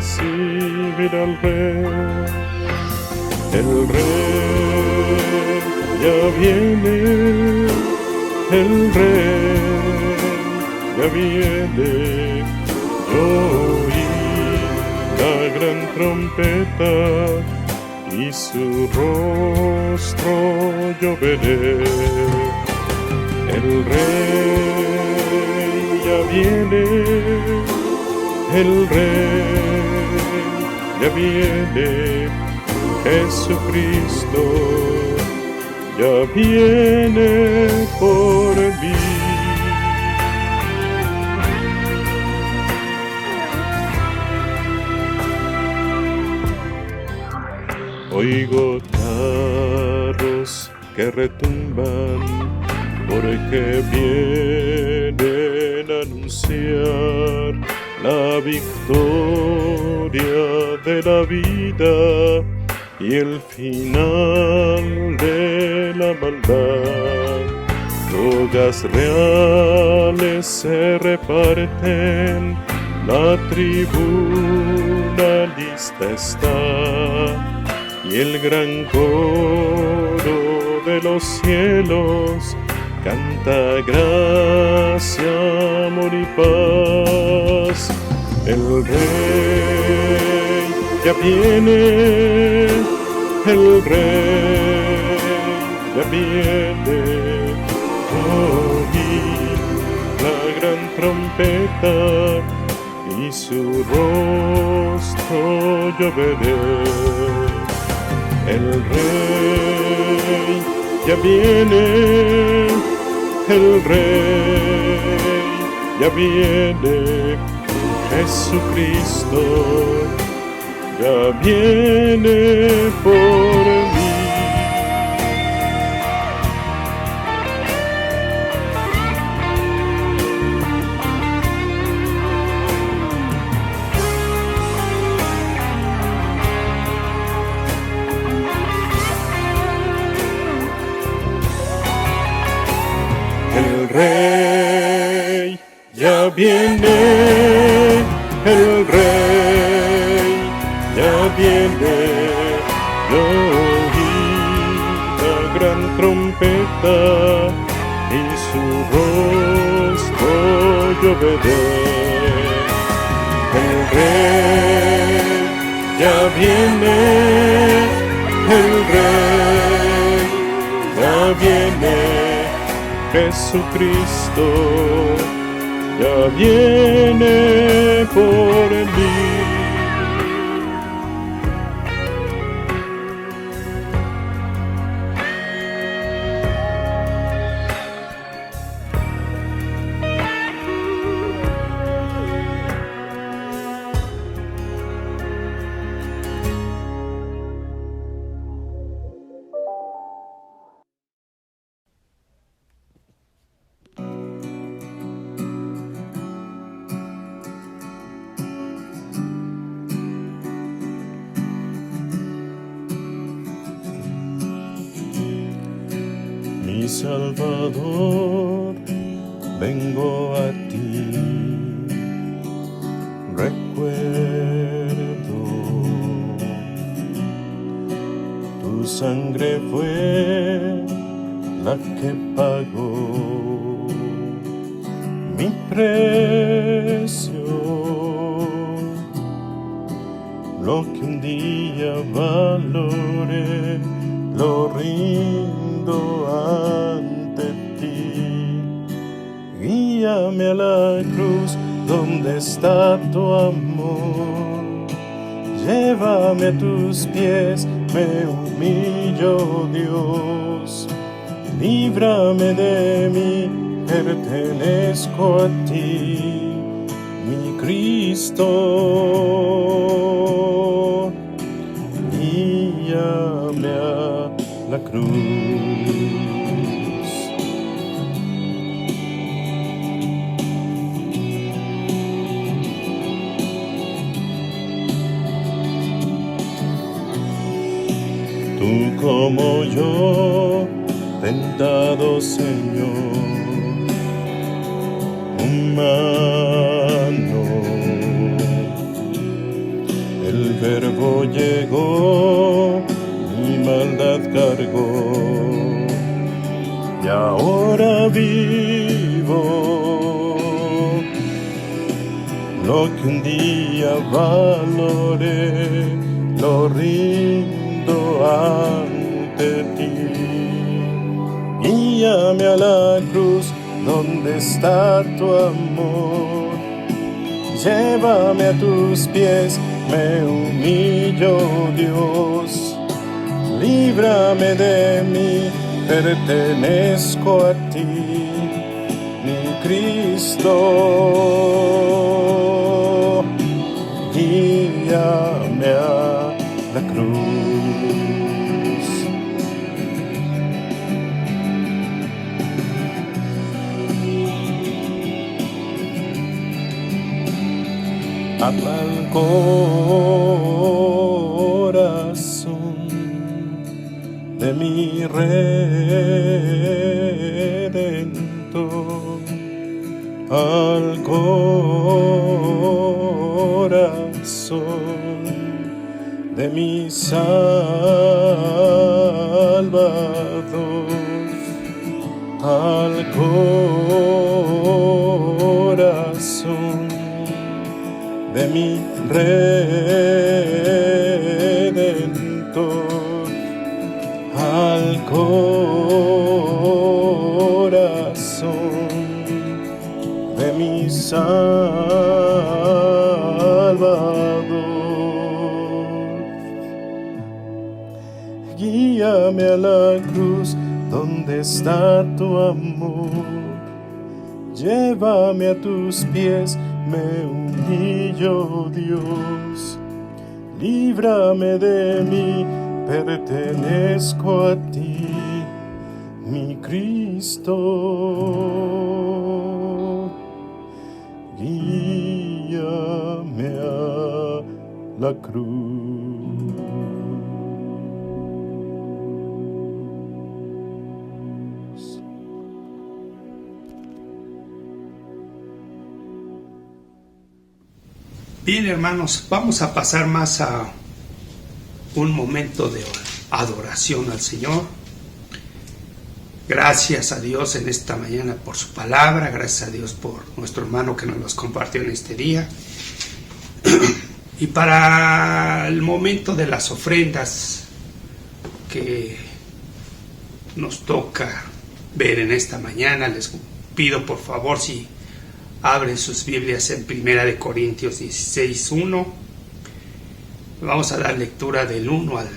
recibir al Rey. El Rey ya viene, el Rey ya viene. Yo oí la gran trompeta y su rostro yo veré. El Rey ya viene, el Rey ya viene, Jesucristo ya viene por mí. Oigo carros que retumban, porque vienen a anunciar la victoria de la vida y el final de la maldad. Togas reales se reparten, la tribuna lista está, y el gran coro de los cielos canta gracia, amor y paz. El Rey ya viene, el Rey ya viene. Oí la gran trompeta y su rostro yo veré. El Rey ya viene, el Rey ya viene, Jesucristo ya viene por mí. El Rey ya viene, el Rey ya viene. Yo oí la gran trompeta y su rostro yo veré. El Rey ya viene, el Rey ya viene. Jesucristo ya viene por mí. Mi Salvador, vengo a ti, recuerdo, tu sangre fue la que pagó mi precio, lo que un día valoré, lo rindo ante ti. Guíame a la cruz donde está tu amor, llévame a tus pies, me humillo, Dios, líbrame de mí, pertenezco a ti, mi Cristo. Guíame a la cruz. Tú como yo, tentado Señor, humano, el Verbo llegó, mi maldad cargó, y ahora vivo lo que un día valoré, lo rindo ante ti. Guíame a la cruz donde está tu amor, llévame a tus pies, me humillo, Dios, líbrame de mí, pertenezco a ti, mi Cristo. Guíame a la cruz. habla al corazón de mi Redentor, al corazón de mi Salvador, al corazón de mi Redentor, al corazón de mi Salvador. Guíame a la cruz donde está tu amor, llévame a tus pies, me humillo, Dios, líbrame de mí, pertenezco a ti, mi Cristo. Guíame a la cruz. Bien, hermanos, vamos a pasar más a un momento de adoración al Señor. Gracias a Dios en esta mañana por su palabra, gracias a Dios por nuestro hermano que nos los compartió en este día. Y para el momento de las ofrendas que nos toca ver en esta mañana, les pido por favor si abren sus Biblias en 1 Corintios 16:1. Vamos a dar lectura del 1 al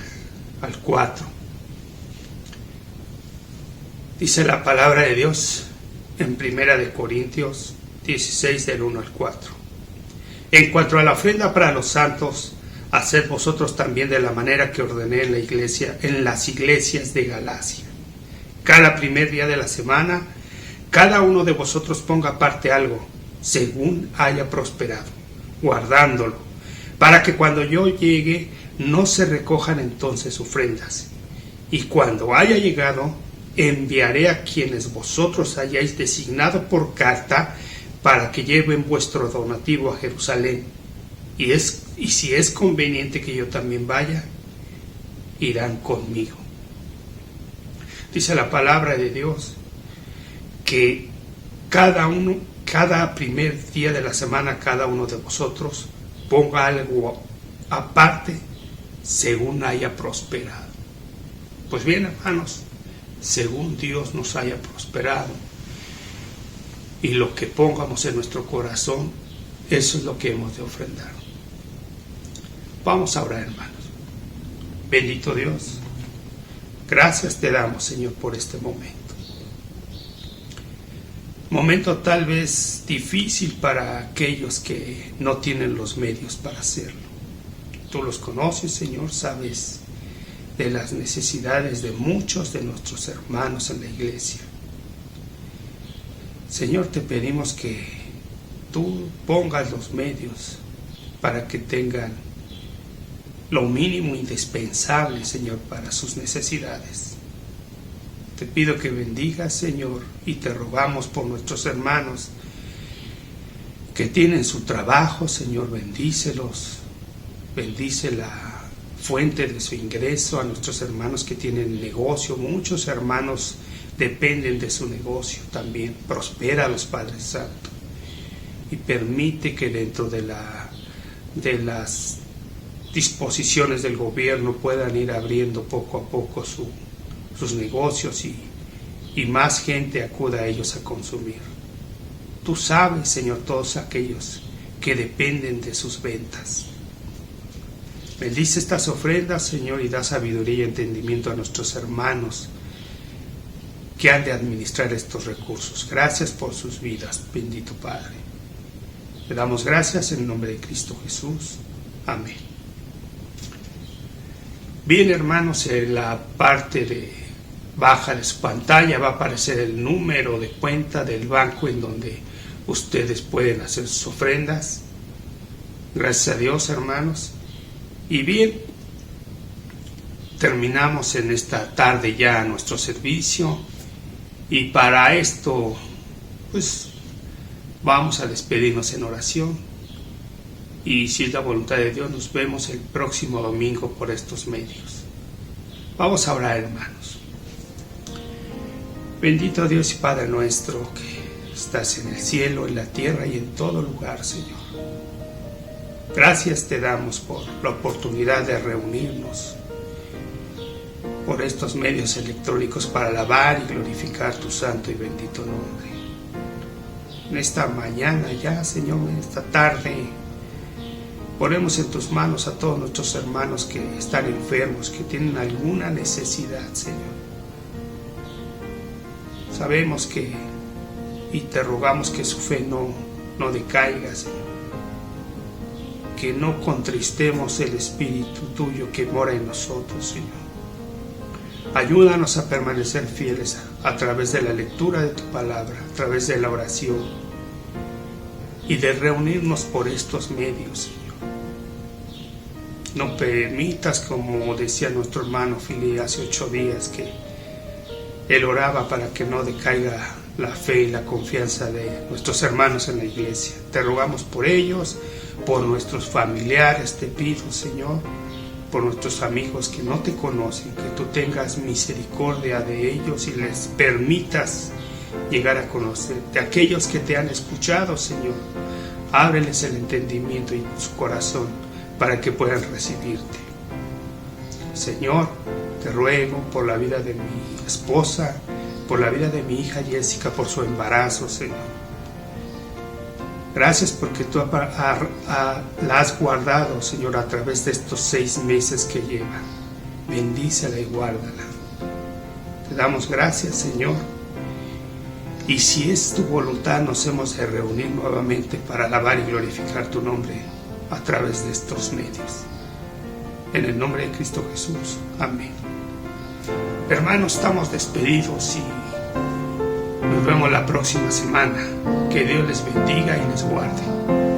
4. Dice la palabra de Dios en 1 Corintios 16 del 1 al 4. En cuanto a la ofrenda para los santos, haced vosotros también de la manera que ordené en la iglesia, en las iglesias de Galacia. Cada primer día de la semana, cada uno de vosotros ponga aparte algo, según haya prosperado, guardándolo, para que cuando yo llegue no se recojan entonces ofrendas. Y cuando haya llegado, enviaré a quienes vosotros hayáis designado por carta, para que lleven vuestro donativo a Jerusalén. Y si es conveniente que yo también vaya, irán conmigo. Dice la palabra de Dios que cada primer día de la semana, cada uno de vosotros ponga algo aparte según haya prosperado. Pues bien, hermanos, según Dios nos haya prosperado, y lo que pongamos en nuestro corazón, eso es lo que hemos de ofrendar. Vamos a orar, hermanos. Bendito Dios, gracias te damos, Señor, por este momento. Momento tal vez difícil para aquellos que no tienen los medios para hacerlo. Tú los conoces, Señor, sabes de las necesidades de muchos de nuestros hermanos en la iglesia. Señor, te pedimos que tú pongas los medios para que tengan lo mínimo indispensable, Señor, para sus necesidades. Te pido que bendigas, Señor, y te rogamos por nuestros hermanos que tienen su trabajo, Señor, bendícelos, bendice la fuente de su ingreso a nuestros hermanos que tienen negocio, muchos hermanos dependen de su negocio también, prospéralos, Padre Santo, y permite que dentro de las disposiciones del gobierno puedan ir abriendo poco a poco sus negocios y más gente acuda a ellos a consumir. Tú sabes, Señor, todos aquellos que dependen de sus ventas. Bendice estas ofrendas, Señor, y da sabiduría y entendimiento a nuestros hermanos que han de administrar estos recursos. Gracias por sus vidas, bendito Padre. Le damos gracias en el nombre de Cristo Jesús. Amén. Bien, hermanos, en la parte baja de su pantalla va a aparecer el número de cuenta del banco en donde ustedes pueden hacer sus ofrendas. Gracias a Dios, hermanos. Y bien, terminamos en esta tarde ya nuestro servicio. Y para esto, pues, vamos a despedirnos en oración. Y si es la voluntad de Dios, nos vemos el próximo domingo por estos medios. Vamos a orar, hermanos. Bendito Dios y Padre nuestro, que estás en el cielo, en la tierra y en todo lugar, Señor. Gracias te damos por la oportunidad de reunirnos por estos medios electrónicos para alabar y glorificar tu santo y bendito nombre. En esta mañana ya, Señor, en esta tarde, ponemos en tus manos a todos nuestros hermanos que están enfermos, que tienen alguna necesidad, Señor. Sabemos que, y te rogamos que su fe no decaiga, Señor. Que no contristemos el Espíritu tuyo que mora en nosotros, Señor. Ayúdanos a permanecer fieles a través de la lectura de tu palabra, a través de la oración y de reunirnos por estos medios, Señor. No permitas, como decía nuestro hermano Fili hace 8 días, que él oraba para que no decaiga la fe y la confianza de nuestros hermanos en la iglesia. Te rogamos por ellos, por nuestros familiares, te pido, Señor, por nuestros amigos que no te conocen, que tú tengas misericordia de ellos y les permitas llegar a conocerte. Aquellos que te han escuchado, Señor, ábreles el entendimiento y su corazón para que puedan recibirte. Señor, te ruego por la vida de mi esposa, por la vida de mi hija Jessica, por su embarazo, Señor. Gracias porque tú la has guardado, Señor, a través de estos 6 meses que lleva. Bendícela y guárdala. Te damos gracias, Señor. Y si es tu voluntad, nos hemos de reunir nuevamente para alabar y glorificar tu nombre a través de estos medios. En el nombre de Cristo Jesús. Amén. Hermanos, estamos despedidos y nos vemos la próxima semana. Que Dios les bendiga y les guarde.